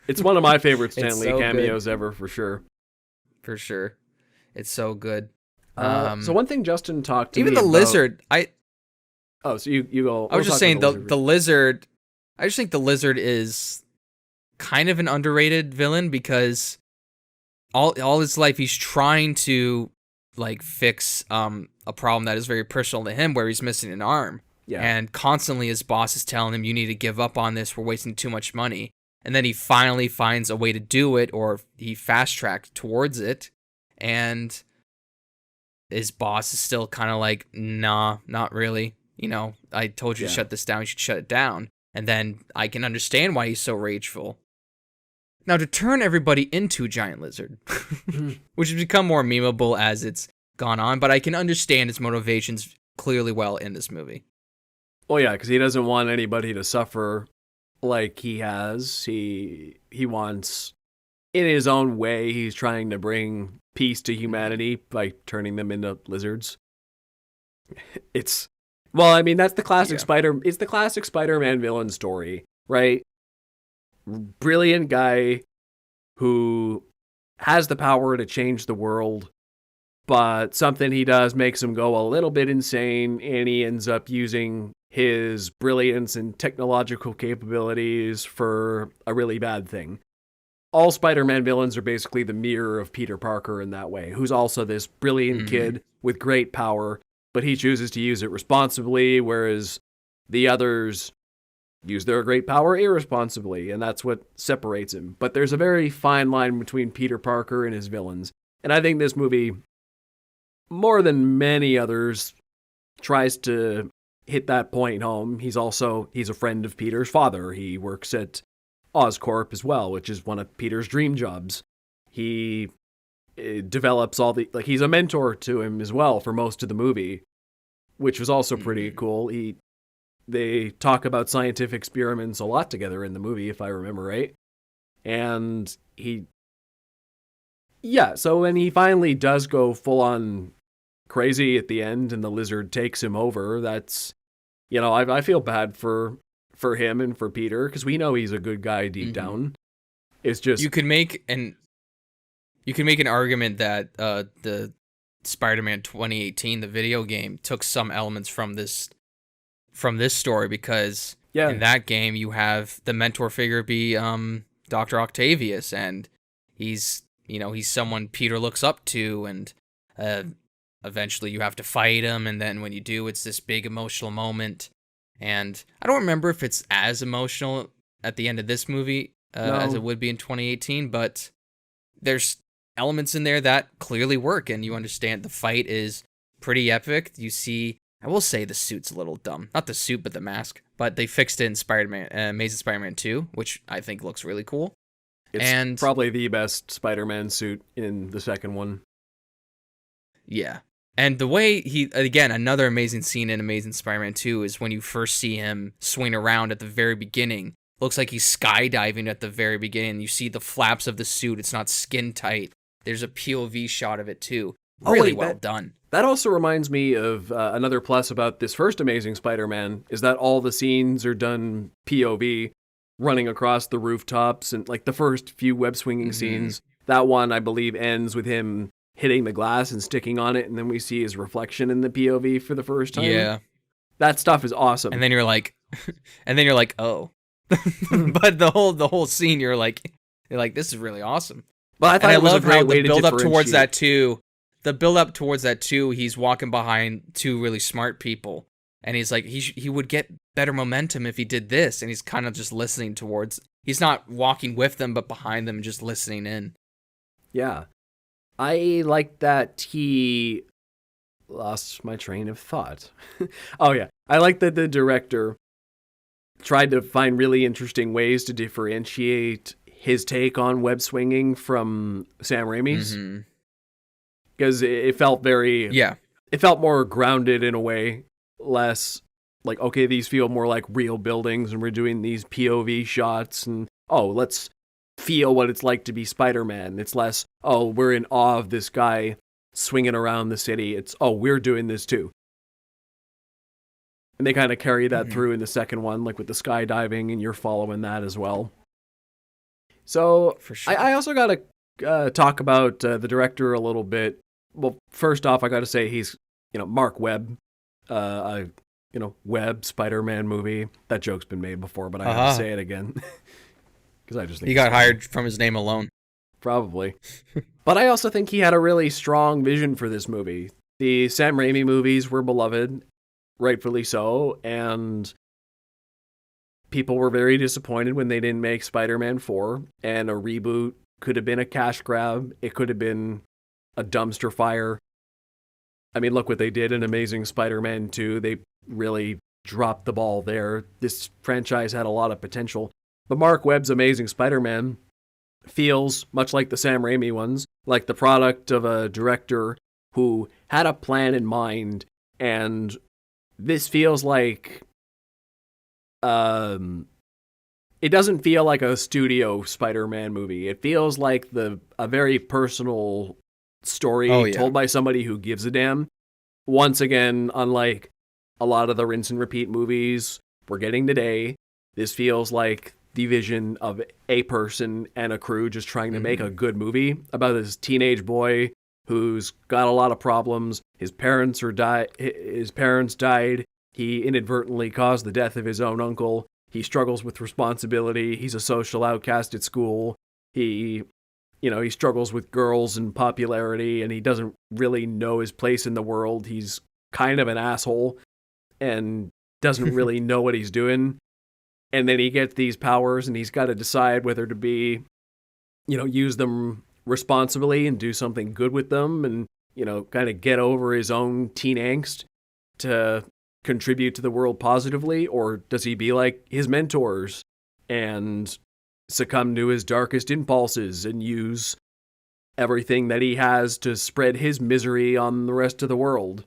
It's one of my favorite Stan Lee so cameos ever, for sure. For sure, it's so good. So one thing Justin talked to even me the about, lizard. Oh, so you go. I was just saying the lizard. I just think the lizard is kind of an underrated villain because all his life he's trying to like fix a problem that is very personal to him, where he's missing an arm. Yeah. And constantly his boss is telling him, you need to give up on this, we're wasting too much money. And then he finally finds a way to do it, or he fast tracked towards it, and his boss is still kind of like, nah, not really. You know, I told you to shut this down, you should shut it down. And then I can understand why he's so rageful. Now, to turn everybody into a giant lizard, which has become more memeable as it's gone on, but I can understand his motivations clearly well in this movie. Oh yeah, because he doesn't want anybody to suffer like he has. He wants, in his own way, he's trying to bring peace to humanity by turning them into lizards. That's the classic It's the classic Spider-Man villain story, right? Brilliant guy who has the power to change the world, but something he does makes him go a little bit insane, and he ends up using his brilliance and technological capabilities for a really bad thing. All Spider-Man villains are basically the mirror of Peter Parker in that way, who's also this brilliant kid with great power, but he chooses to use it responsibly, whereas the others use their great power irresponsibly, and that's what separates him. But there's a very fine line between Peter Parker and his villains, and I think this movie, more than many others, tries to hit that point home. He's a friend of Peter's father. He works at Oscorp as well, which is one of Peter's dream jobs. He develops he's a mentor to him as well for most of the movie, which was also pretty cool. They talk about scientific experiments a lot together in the movie, if I remember right. And so when he finally does go full on crazy at the end and the lizard takes him over, that's, I feel bad for him and for Peter, because we know he's a good guy deep down. It's just, you can make an argument that the Spider-Man 2018, the video game, took some elements from this story, because in that game you have the mentor figure be Dr. Octavius, and he's someone Peter looks up to, and eventually you have to fight him, and then when you do, it's this big emotional moment. And I don't remember if it's as emotional at the end of this movie as it would be in 2018, but there's elements in there that clearly work, and you understand the fight is pretty epic. You see, I will say the suit's a little dumb. Not the suit, but the mask. But they fixed it in Spider-Man, Amazing Spider-Man 2, which I think looks really cool. It's probably the best Spider-Man suit in the second one. Yeah. And the way again, another amazing scene in Amazing Spider-Man 2 is when you first see him swing around at the very beginning. Looks like he's skydiving at the very beginning. You see the flaps of the suit. It's not skin tight. There's a POV shot of it too. Really well done. That also reminds me of another plus about this first Amazing Spider-Man, is that all the scenes are done POV, running across the rooftops and like the first few web swinging scenes. That one, I believe, ends with him hitting the glass and sticking on it, and then we see his reflection in the POV for the first time. Yeah. That stuff is awesome. And then you're like, oh. But the whole scene, you're like, this is really awesome. But I thought it was a great way to build up towards differentiate. that too. The build up towards that too. He's walking behind two really smart people, and he's like, he would get better momentum if he did this, and he's kind of just listening towards. He's not walking with them, but behind them, and just listening in. Yeah, I like that he lost my train of thought. Oh yeah, I like that the director tried to find really interesting ways to differentiate his take on web swinging from Sam Raimi's. Because it felt it felt more grounded in a way, less like, okay, these feel more like real buildings and we're doing these POV shots and, oh, let's feel what it's like to be Spider-Man. It's less, oh, we're in awe of this guy swinging around the city. It's, oh, we're doing this too. And they kind of carry that through in the second one, like with the skydiving, and you're following that as well. So For sure. I also got to talk about the director a little bit. Well, first off, I got to say he's, Mark Webb, Webb Spider-Man movie. That joke's been made before, but I have to say it again because I just think he got hired from his name alone. Probably. But I also think he had a really strong vision for this movie. The Sam Raimi movies were beloved, rightfully so, and people were very disappointed when they didn't make Spider-Man 4, and a reboot could have been a cash grab. It could have been a dumpster fire. I mean, look what they did in Amazing Spider-Man 2. They really dropped the ball there. This franchise had a lot of potential. But Mark Webb's Amazing Spider-Man feels, much like the Sam Raimi ones, like the product of a director who had a plan in mind, and this feels like it doesn't feel like a studio Spider-Man movie. It feels like a very personal story told by somebody who gives a damn. Once again, unlike a lot of the rinse and repeat movies we're getting today, this feels like the vision of a person and a crew just trying to make a good movie about this teenage boy who's got a lot of problems. His parents died. He inadvertently caused the death of his own uncle. He struggles with responsibility. He's a social outcast at school. He struggles with girls and popularity, and he doesn't really know his place in the world. He's kind of an asshole and doesn't really know what he's doing. And then he gets these powers, and he's got to decide whether to be, use them responsibly and do something good with them and, kind of get over his own teen angst to contribute to the world positively, or does he be like his mentors and succumb to his darkest impulses and use everything that he has to spread his misery on the rest of the world,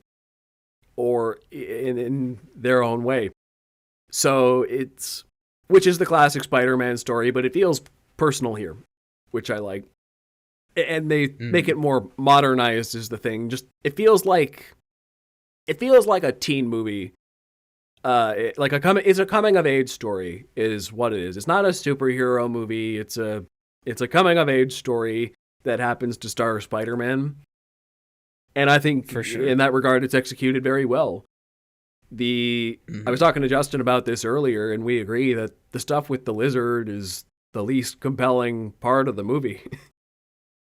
or in their own way? So which is the classic Spider-Man story, but it feels personal here, which I like. And they make it more modernized is the thing. Just it feels like a teen movie. It's a coming of age story is what it is. It's not a superhero movie. It's a coming of age story that happens to star Spider-Man. And I think for sure, in that regard, it's executed very well. I was talking to Justin about this earlier, and we agree that the stuff with the lizard is the least compelling part of the movie.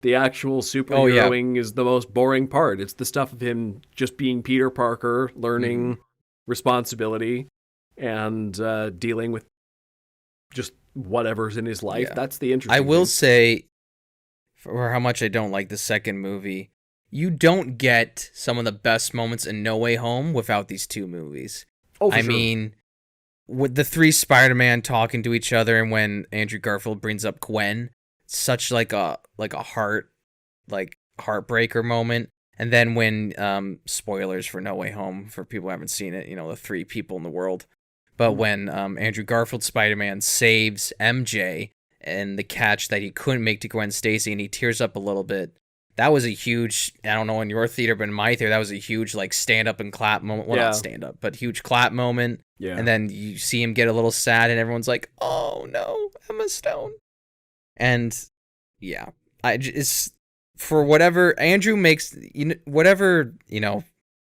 The actual superheroing is the most boring part. It's the stuff of him just being Peter Parker, learning responsibility, and dealing with just whatever's in his life. Yeah. That's the interesting I will thing. say, for how much I don't like the second movie, you don't get some of the best moments in No Way Home without these two movies. Oh, for I sure. mean, with the three Spider-Man talking to each other, and when Andrew Garfield brings up Gwen, such like a heartbreaker moment. And then when spoilers for No Way Home for people who haven't seen it, the three people in the world. But when Andrew Garfield Spider-Man saves MJ and the catch that he couldn't make to Gwen Stacy, and he tears up a little bit, that was a huge, I don't know in your theater, but in my theater, that was a huge like stand up and clap moment. Well, not stand up, but huge clap moment. Yeah. And then you see him get a little sad, and everyone's like, "Oh no, Emma Stone." And yeah, it's for whatever Andrew makes, whatever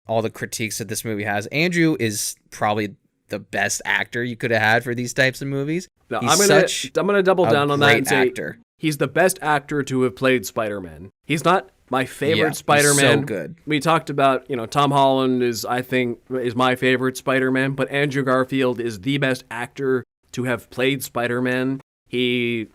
all the critiques that this movie has. Andrew is probably the best actor you could have had for these types of movies. No, I'm gonna double down on that and say actor. He's the best actor to have played Spider-Man. He's not my favorite Spider-Man. He's so good. We talked about, Tom Holland is my favorite Spider-Man, but Andrew Garfield is the best actor to have played Spider-Man. He's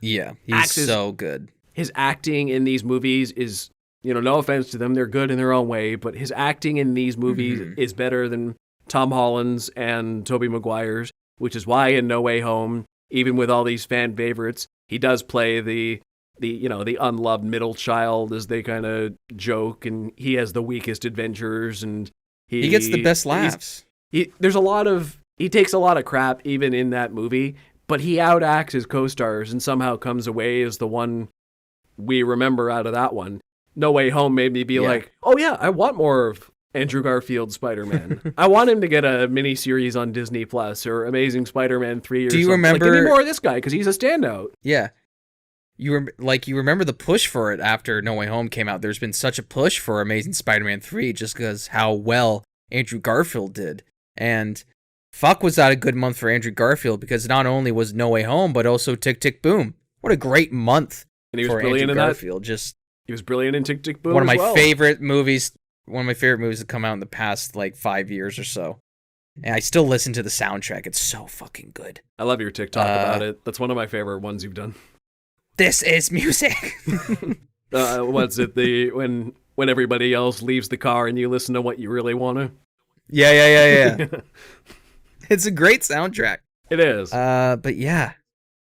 so good. His acting in these movies is, no offense to them, they're good in their own way, but his acting in these movies is better than Tom Holland's and Tobey Maguire's, which is why in No Way Home, even with all these fan favorites, he does play the unloved middle child, as they kind of joke, and he has the weakest adventures, and he gets the best laughs. He takes a lot of crap even in that movie, but he outacts his co-stars and somehow comes away as the one we remember out of that one. No Way Home made me be like, oh yeah, I want more of Andrew Garfield Spider-Man. I want him to get a mini-series on Disney Plus or Amazing Spider-Man 3 or something. Do you remember... Like, give me more of this guy, because he's a standout. Yeah. You remember the push for it after No Way Home came out. There's been such a push for Amazing Spider-Man 3 just because how well Andrew Garfield did. And fuck, was that a good month for Andrew Garfield, because not only was No Way Home, but also Tick, Tick, Boom. What a great month for Andrew Garfield. He was brilliant in Tick, Tick, Boom. One of my favorite movies to come out in the past 5 years or so. And I still listen to the soundtrack. It's so fucking good. I love your TikTok about it. That's one of my favorite ones you've done. This is music. What's it? When everybody else leaves the car and you listen to what you really want to? Yeah. It's a great soundtrack. It is. But yeah,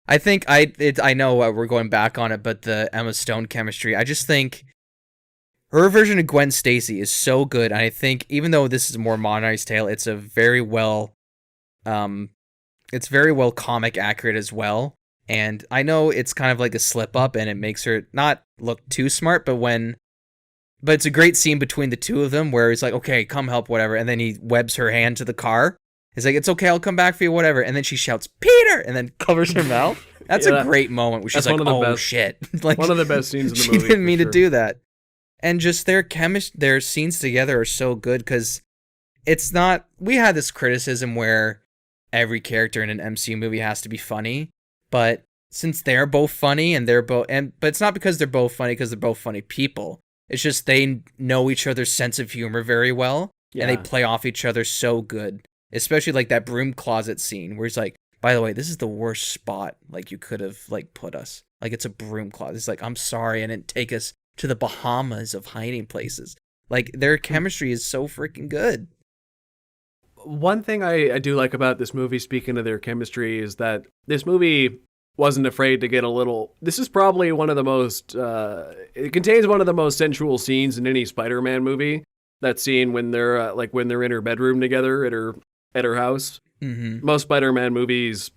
I think I know we're going back on it, but the Emma Stone chemistry, I just think her version of Gwen Stacy is so good. And I think even though this is a more modernized tale, it's a very well comic accurate as well. And I know it's kind of like a slip up and it makes her not look too smart, but it's a great scene between the two of them where he's like, okay, come help, whatever. And then he webs her hand to the car. He's like, it's okay, I'll come back for you, whatever. And then she shouts, Peter! And then covers her mouth. That's a great moment where she's like, oh, shit. One of the best scenes in the movie. She didn't mean to do that. And just their scenes together are so good because it's not, we had this criticism where every character in an MCU movie has to be funny. But since they're both funny but it's not because they're both funny, because they're both funny people. It's just they know each other's sense of humor very well, and they play off each other so good. Especially like that broom closet scene where he's like, by the way, this is the worst spot you could have put us. It's a broom closet. It's like, I'm sorry, I didn't take us to the Bahamas of hiding places. Their chemistry is so freaking good. One thing I do like about this movie, speaking of their chemistry, is that this movie wasn't afraid to get a little... This is probably one of the most... it contains one of the most sensual scenes in any Spider-Man movie. That scene when they're when they're in her bedroom together at her house. Mm-hmm. Most Spider-Man movies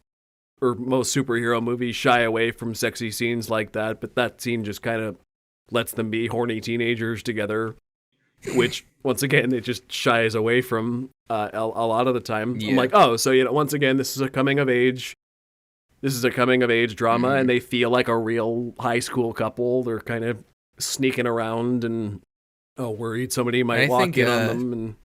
or most superhero movies shy away from sexy scenes like that, but that scene just kind of lets them be horny teenagers together, which once again it just shies away from a lot of the time. Yeah. I'm like, oh, so once again this is a coming of age drama, and they feel like a real high school couple. They're kind of sneaking around and worried somebody might walk in on them. And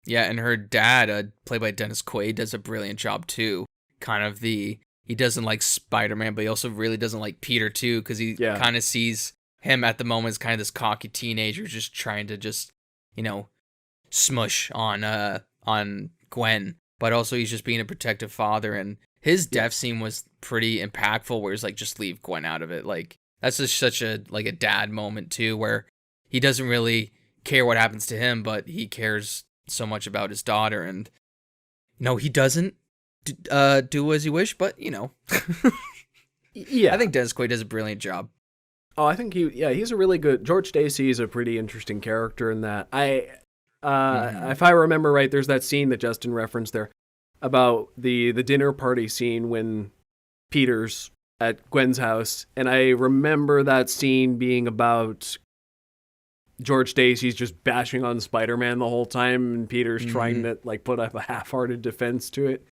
yeah, and her dad, played by Dennis Quaid, does a brilliant job too. He doesn't like Spider-Man, but he also really doesn't like Peter too, because he kind of sees him at the moment as kind of this cocky teenager just trying to smush on Gwen, but also he's just being a protective father. And his death scene was pretty impactful, where he's like, just leave Gwen out of it. That's just such a a dad moment too, where he doesn't really care what happens to him, but he cares so much about his daughter. And no, he doesn't do as he wish, but yeah, I think Dennis Quaid does a brilliant job. Oh, I think he's a really good... George Stacy is a pretty interesting character in that. If I remember right, there's that scene that Justin referenced there about the dinner party scene when Peter's at Gwen's house, and I remember that scene being about George Stacy's just bashing on Spider-Man the whole time, and Peter's trying Mm-hmm. to like put up a half-hearted defense to it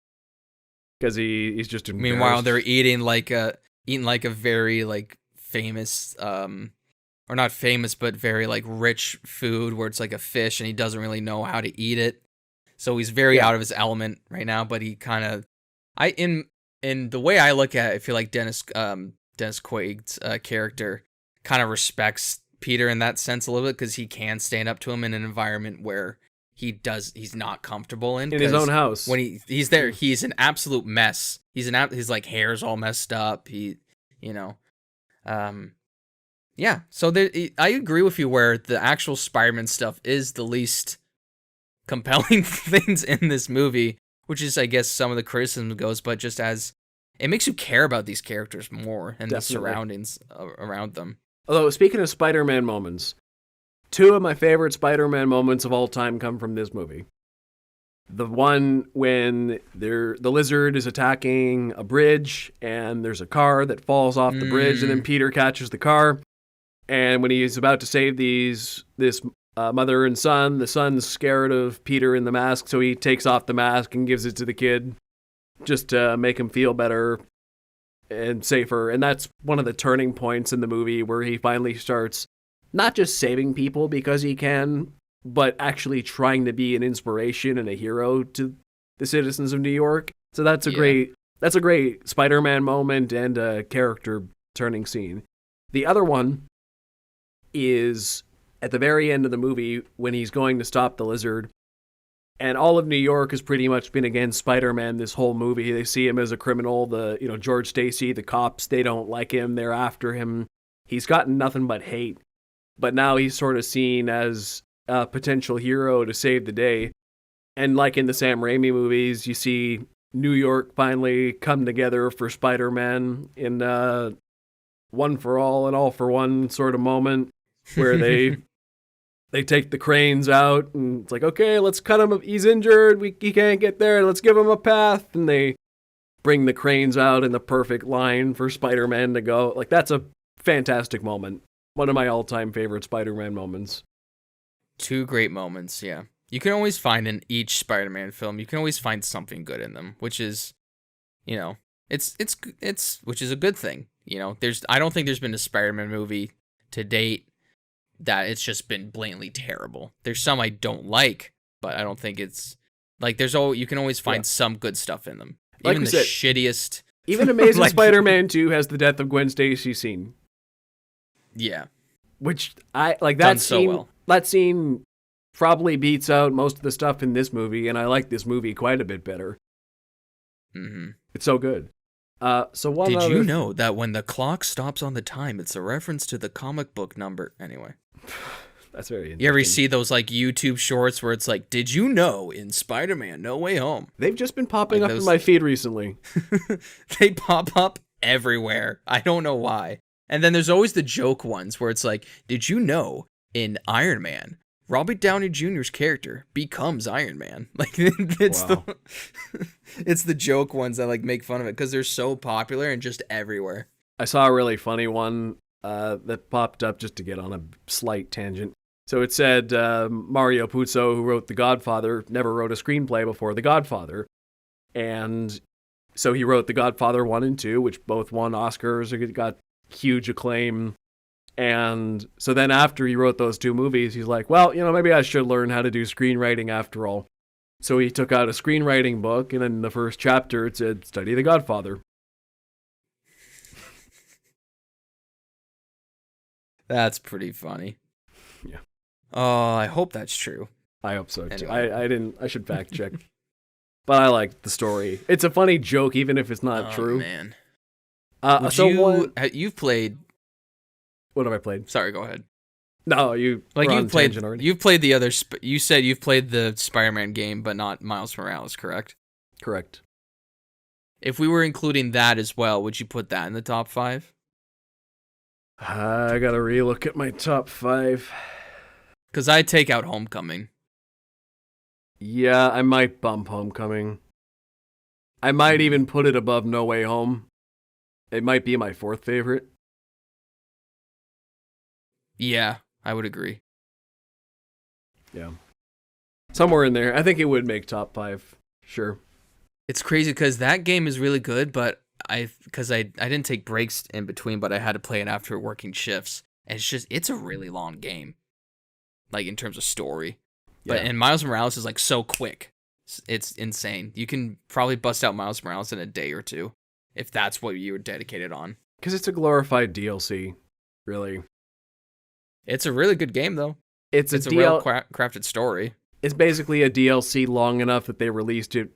because he's just embarrassed. Meanwhile, they're eating like a very like famous or not famous but very like rich food where it's like a fish and he doesn't really know how to eat it. So he's very Yeah. out of his element right now, but he kind of in the way I look at it, I feel like Dennis Quaid's character kind of respects Peter in that sense a little bit because he can stand up to him in an environment where he's not comfortable in in his own 'cause house. when he's there, he's an absolute mess. His like hair's all messed up. You know, yeah. So I agree with you where the actual Spider-Man stuff is the least compelling things in this movie, which is, I guess, some of the criticism goes, but just as it makes you care about these characters more and the Definitely. surroundings around them. Although, speaking of Spider-Man moments, two of my favorite Spider-Man moments of all time come from this movie. The one when the lizard is attacking a bridge and there's a car that falls off the bridge, and then Peter catches the car. And when he's about to save this mother and son, the son's scared of Peter in the mask, so he takes off the mask and gives it to the kid just to make him feel better and safer. And that's one of the turning points in the movie where he finally starts not just saving people because he can, but actually trying to be an inspiration and a hero to the citizens of New York. So that's a great Spider-Man moment and a character turning scene. The other one is at the very end of the movie when he's going to stop the lizard, and all of New York has pretty much been against Spider-Man this whole movie. They see him as a criminal. George Stacy, the cops, they don't like him. They're after him. He's gotten nothing but hate. But now he's sort of seen as a potential hero to save the day. And like in the Sam Raimi movies, you see New York finally come together for Spider-Man in one for all and all for one sort of moment where they take the cranes out and it's like, okay, let's cut him. He's injured. He can't get there. Let's give him a path. And they bring the cranes out in the perfect line for Spider-Man to go. Like, that's a fantastic moment. One of my all-time favorite Spider-Man moments. Two great moments, yeah. You can always find in each Spider-Man film, you can always find something good in them, which is, it's which is a good thing. I don't think there's been a Spider-Man movie to date that it's just been blatantly terrible. There's some I don't like, but I don't think it's like you can always find some good stuff in them. Like Even we the said, shittiest. Even Amazing Spider-Man 2 has the death of Gwen Stacy scene. Yeah. Which I like Done that so scene. well. That scene probably beats out most of the stuff in this movie, and I like this movie quite a bit better. Mm-hmm. It's so good. Did you know that when the clock stops on the time, it's a reference to the comic book number? Anyway. That's very interesting. You ever see those like YouTube shorts where it's like, did you know in Spider-Man No Way Home? They've just been popping up in my feed recently. They pop up everywhere. I don't know why. And then there's always the joke ones where it's like, did you know in Iron Man, Robert Downey Jr.'s character becomes Iron Man? Like it's it's the joke ones that like make fun of it because they're so popular and just everywhere. I saw a really funny one that popped up just to get on a slight tangent. So it said Mario Puzo, who wrote The Godfather, never wrote a screenplay before The Godfather. And so he wrote The Godfather 1 and 2, which both won Oscars, got huge acclaim. And so then after he wrote those two movies, he's like, well, maybe I should learn how to do screenwriting after all. So he took out a screenwriting book, and in the first chapter it said, study The Godfather. That's pretty funny. Yeah. Oh, I hope that's true. I hope so too. Anyway. I should fact check. But I like the story. It's a funny joke, even if it's not true. Man. You've played. What have I played? Sorry, go ahead. No, you've played. You've played the other. You said you've played the Spider-Man game, but not Miles Morales, correct? Correct. If we were including that as well, would you put that in the top 5? I gotta relook at my top 5. Because I'd take out Homecoming. Yeah, I might bump Homecoming. I might even put it above No Way Home. It might be my 4th favorite. Yeah, I would agree. Yeah. Somewhere in there. I think it would make top 5. Sure. It's crazy because that game is really good, but I didn't take breaks in between, but I had to play it after working shifts. And it's a really long game, like in terms of story. Yeah. And Miles Morales is like so quick. It's insane. You can probably bust out Miles Morales in a day or two if that's what you were dedicated on. Because it's a glorified DLC, really. It's a really good game, though. It's a well crafted story. It's basically a DLC long enough that they released it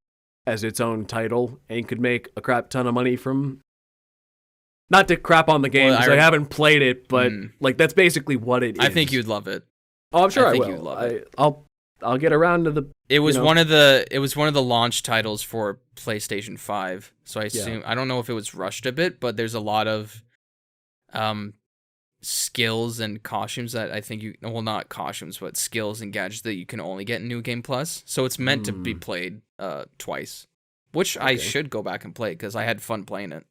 as its own title and could make a crap ton of money from. Not to crap on the game, because I haven't played it, but like that's basically what it is. I think you'd love it. Oh, I'm sure I think will. You'd love it. I'll get around to the. It was one of the launch titles for PlayStation 5. So I assume I don't know if it was rushed a bit, but there's a lot of skills and costumes that I think not costumes, but skills and gadgets that you can only get in New Game Plus. So it's meant to be played twice, which I should go back and play because I had fun playing it.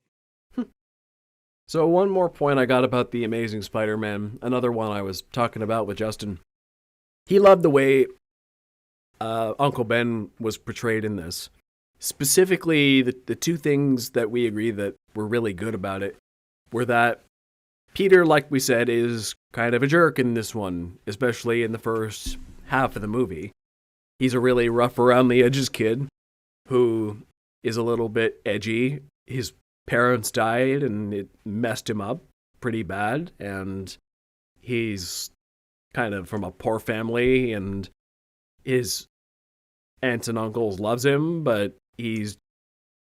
So one more point I got about The Amazing Spider-Man, another one I was talking about with Justin. He loved the way Uncle Ben was portrayed in this. Specifically, the two things that we agree that were really good about it were that Peter, like we said, is kind of a jerk in this one, especially in the first half of the movie. He's a really rough around the edges kid who is a little bit edgy. His parents died and it messed him up pretty bad, and he's kind of from a poor family, and his aunts and uncles loves him, but he's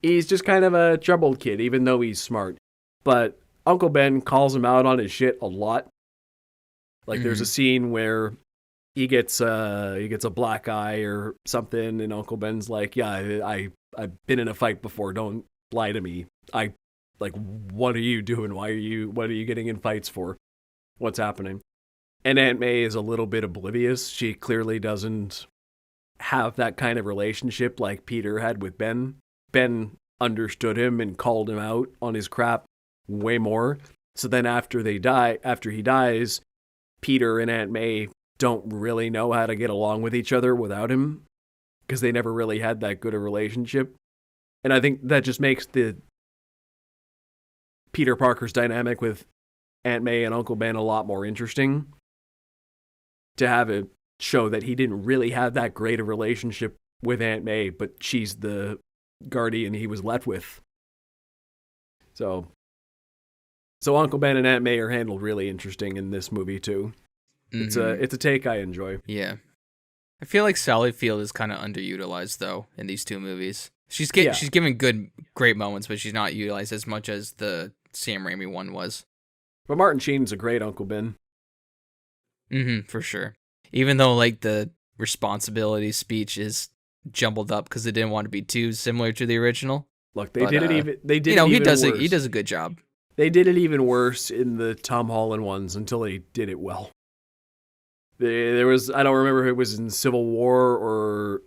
just kind of a troubled kid, even though he's smart. But Uncle Ben calls him out on his shit a lot. Like there's a scene where he gets a black eye or something, and Uncle Ben's like, "Yeah, I've been in a fight before. Don't lie to me. What are you doing? What are you getting in fights for? What's happening?" And Aunt May is a little bit oblivious. She clearly doesn't have that kind of relationship like Peter had with Ben. Ben understood him and called him out on his crap way more. So then after he dies, Peter and Aunt May don't really know how to get along with each other without him because they never really had that good a relationship. And I think that just makes the Peter Parker's dynamic with Aunt May and Uncle Ben a lot more interesting, to have it show that he didn't really have that great a relationship with Aunt May, but she's the guardian he was left with. So Uncle Ben and Aunt May are handled really interesting in this movie too. It's a take I enjoy. Yeah. I feel like Sally Field is kind of underutilized though in these two movies. She's given great moments, but she's not utilized as much as the Sam Raimi one was. But Martin Sheen's a great Uncle Ben. For sure. Even though like the responsibility speech is jumbled up because they didn't want to be too similar to the original. Look, he does a good job. They did it even worse in the Tom Holland ones until they did it well. There was, I don't remember if it was in Civil War or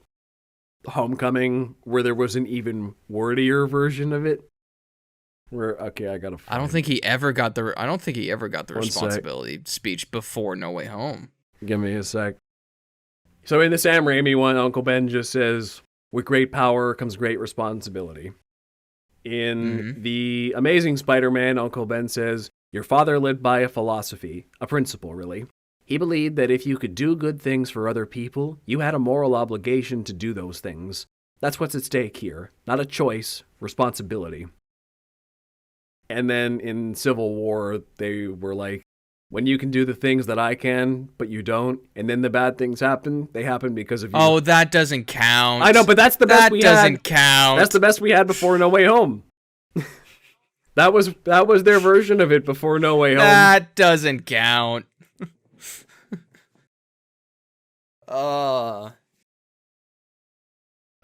Homecoming, where there was an even wordier version of it. I don't think he ever got the responsibility speech before No Way Home. Give me a sec. So in the Sam Raimi one, Uncle Ben just says, "With great power comes great responsibility." In the Amazing Spider-Man, Uncle Ben says, "Your father lived by a philosophy, a principle, really. He believed that if you could do good things for other people, you had a moral obligation to do those things. That's what's at stake here. Not a choice, responsibility." And then in Civil War, they were like, "When you can do the things that I can, but you don't, and then the bad things happen, they happen because of you." Oh, that doesn't count. I know, but that's the best we had. That doesn't count. That's the best we had before No Way Home. That was their version of it before No Way Home. That doesn't count.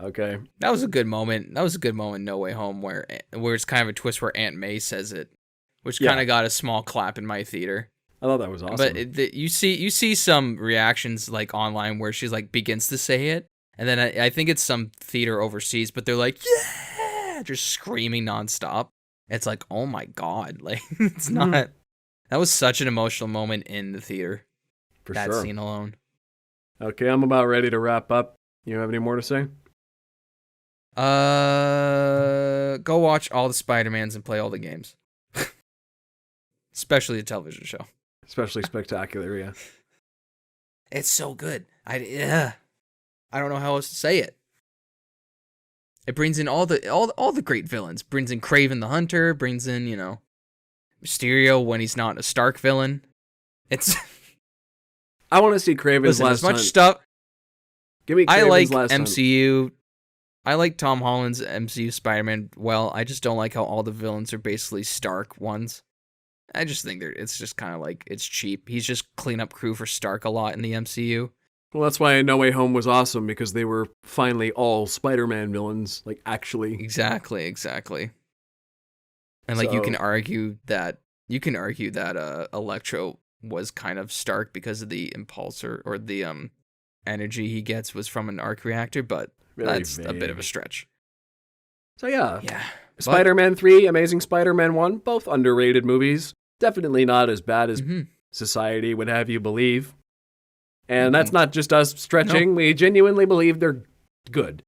Okay. That was a good moment. No Way Home, where it's kind of a twist where Aunt May says it, which kind of got a small clap in my theater. I thought that was awesome. But you see some reactions like online where she's like begins to say it, and then I think it's some theater overseas, but they're like, "Yeah!" just screaming nonstop. It's like, oh my god, like it's not. That was such an emotional moment in the theater. For that sure. scene alone. Okay, I'm about ready to wrap up. You have any more to say? Go watch all the Spider-Mans and play all the games. Especially the television show. Especially spectacular, yeah. It's so good. I don't know how else to say it. It brings in all the great villains. Brings in Kraven the Hunter. Brings in Mysterio when he's not a Stark villain. It's. I want to see Kraven's Listen, last as much hunt. stuff. Give me Kraven's I like last MCU. hunt. I like Tom Holland's MCU Spider-Man. Well, I just don't like how all the villains are basically Stark ones. I just think it's just kind of like it's cheap. He's just cleanup crew for Stark a lot in the MCU. Well, that's why No Way Home was awesome, because they were finally all Spider-Man villains, like, actually. Exactly. And like you can argue that Electro was kind of Stark because of the impulse or the energy he gets was from an arc reactor, but that's a bit of a stretch. So yeah. Yeah. Spider-Man 3, Amazing Spider-Man 1, both underrated movies. Definitely not as bad as society would have you believe. And that's not just us stretching. No. We genuinely believe they're good.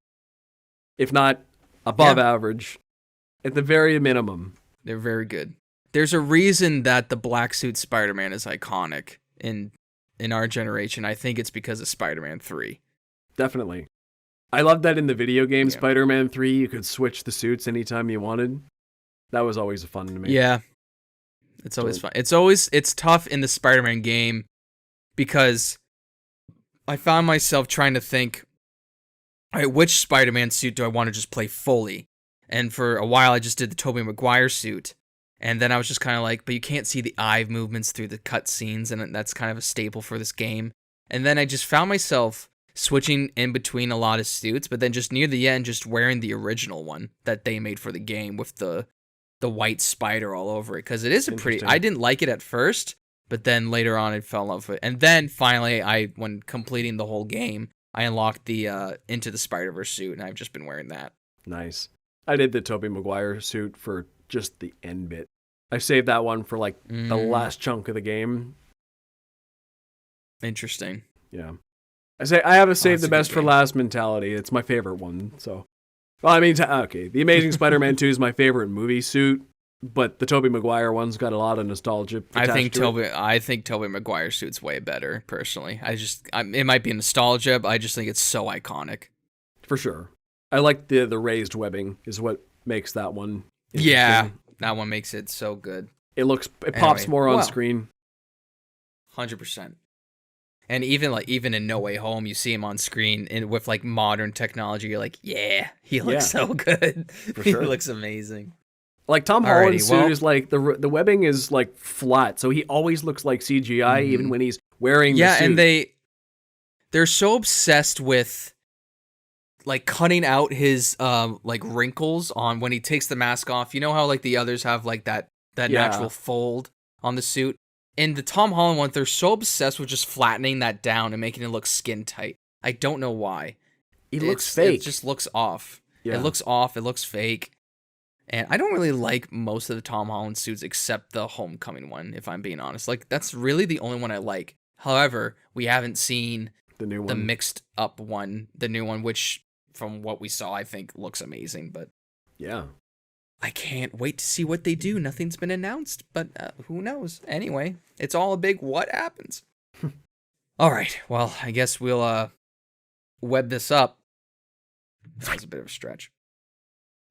If not above average. At the very minimum. They're very good. There's a reason that the black suit Spider-Man is iconic in our generation. I think it's because of Spider-Man 3. Definitely. I love that in the video game Spider-Man 3, you could switch the suits anytime you wanted. That was always fun to me. Yeah. It's always fun. It's tough in the Spider-Man game because I found myself trying to think, all right, which Spider-Man suit do I want to just play fully? And for a while, I just did the Tobey Maguire suit. And then I was just kind of like, but you can't see the eye movements through the cut scenes, and that's kind of a staple for this game. And then I just found myself switching in between a lot of suits, but then just near the end, just wearing the original one that they made for the game with the white spider all over it. Because it is I didn't like it at first, but then later on I fell in love with it. And then finally, when completing the whole game, I unlocked the Into the Spider-Verse suit, and I've just been wearing that. Nice. I did the Tobey Maguire suit for just the end bit. I saved that one for like the last chunk of the game. Interesting. Yeah. I have a save the best for last mentality. It's my favorite one. So, well, I mean, okay, The Amazing Spider-Man 2 is my favorite movie suit, but the Tobey Maguire one's got a lot of nostalgia. I think Tobey Maguire suit's way better, personally. It might be nostalgia, but I just think it's so iconic. For sure. I like the raised webbing is what makes that one interesting. Yeah, that one makes it so good. It pops more on screen. 100%. And even in No Way Home, you see him on screen with like modern technology. You're like, yeah, he looks so good. For sure. He looks amazing. Like Tom Holland's suit is like the webbing is like flat, so he always looks like CGI even when he's wearing the suit. Yeah, and they're so obsessed with like cutting out his like wrinkles on when he takes the mask off. You know how like the others have like that natural fold on the suit? In the Tom Holland one, they're so obsessed with just flattening that down and making it look skin tight. I don't know why. It looks fake. It just looks off. Yeah. It looks off. It looks fake. And I don't really like most of the Tom Holland suits except the Homecoming one, if I'm being honest. Like, that's really the only one I like. However, we haven't seen the new one, the mixed up one, the new one, which from what we saw, I think looks amazing. But yeah. I can't wait to see what they do. Nothing's been announced, but who knows? Anyway, it's all a big what happens. All right, well, I guess we'll web this up. That was a bit of a stretch.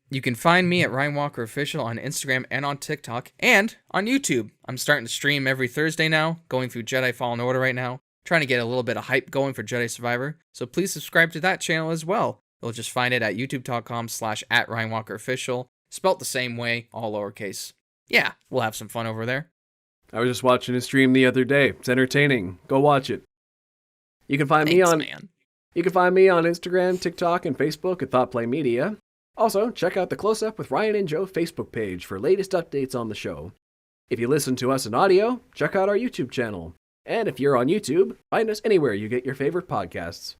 You can find me at Ryan Walker Official on Instagram and on TikTok and on YouTube. I'm starting to stream every Thursday now, going through Jedi Fallen Order right now, trying to get a little bit of hype going for Jedi Survivor, so please subscribe to that channel as well. You'll just find it at youtube.com/@RyanWalkerOfficial. Spelt the same way, all lowercase. Yeah, we'll have some fun over there. I was just watching a stream the other day. It's entertaining. Go watch it. You can find me on Instagram, TikTok, and Facebook at ThoughtPlay Media. Also, check out the Close Up with Ryan and Joe Facebook page for latest updates on the show. If you listen to us in audio, check out our YouTube channel. And if you're on YouTube, find us anywhere you get your favorite podcasts.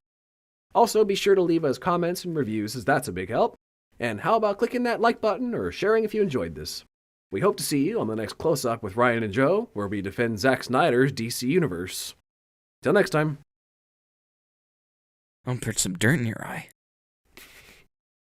Also, be sure to leave us comments and reviews, as that's a big help. And how about clicking that like button or sharing if you enjoyed this? We hope to see you on the next Close Up with Ryan and Joe, where we defend Zack Snyder's DC Universe. Till next time. I'm gonna put some dirt in your eye.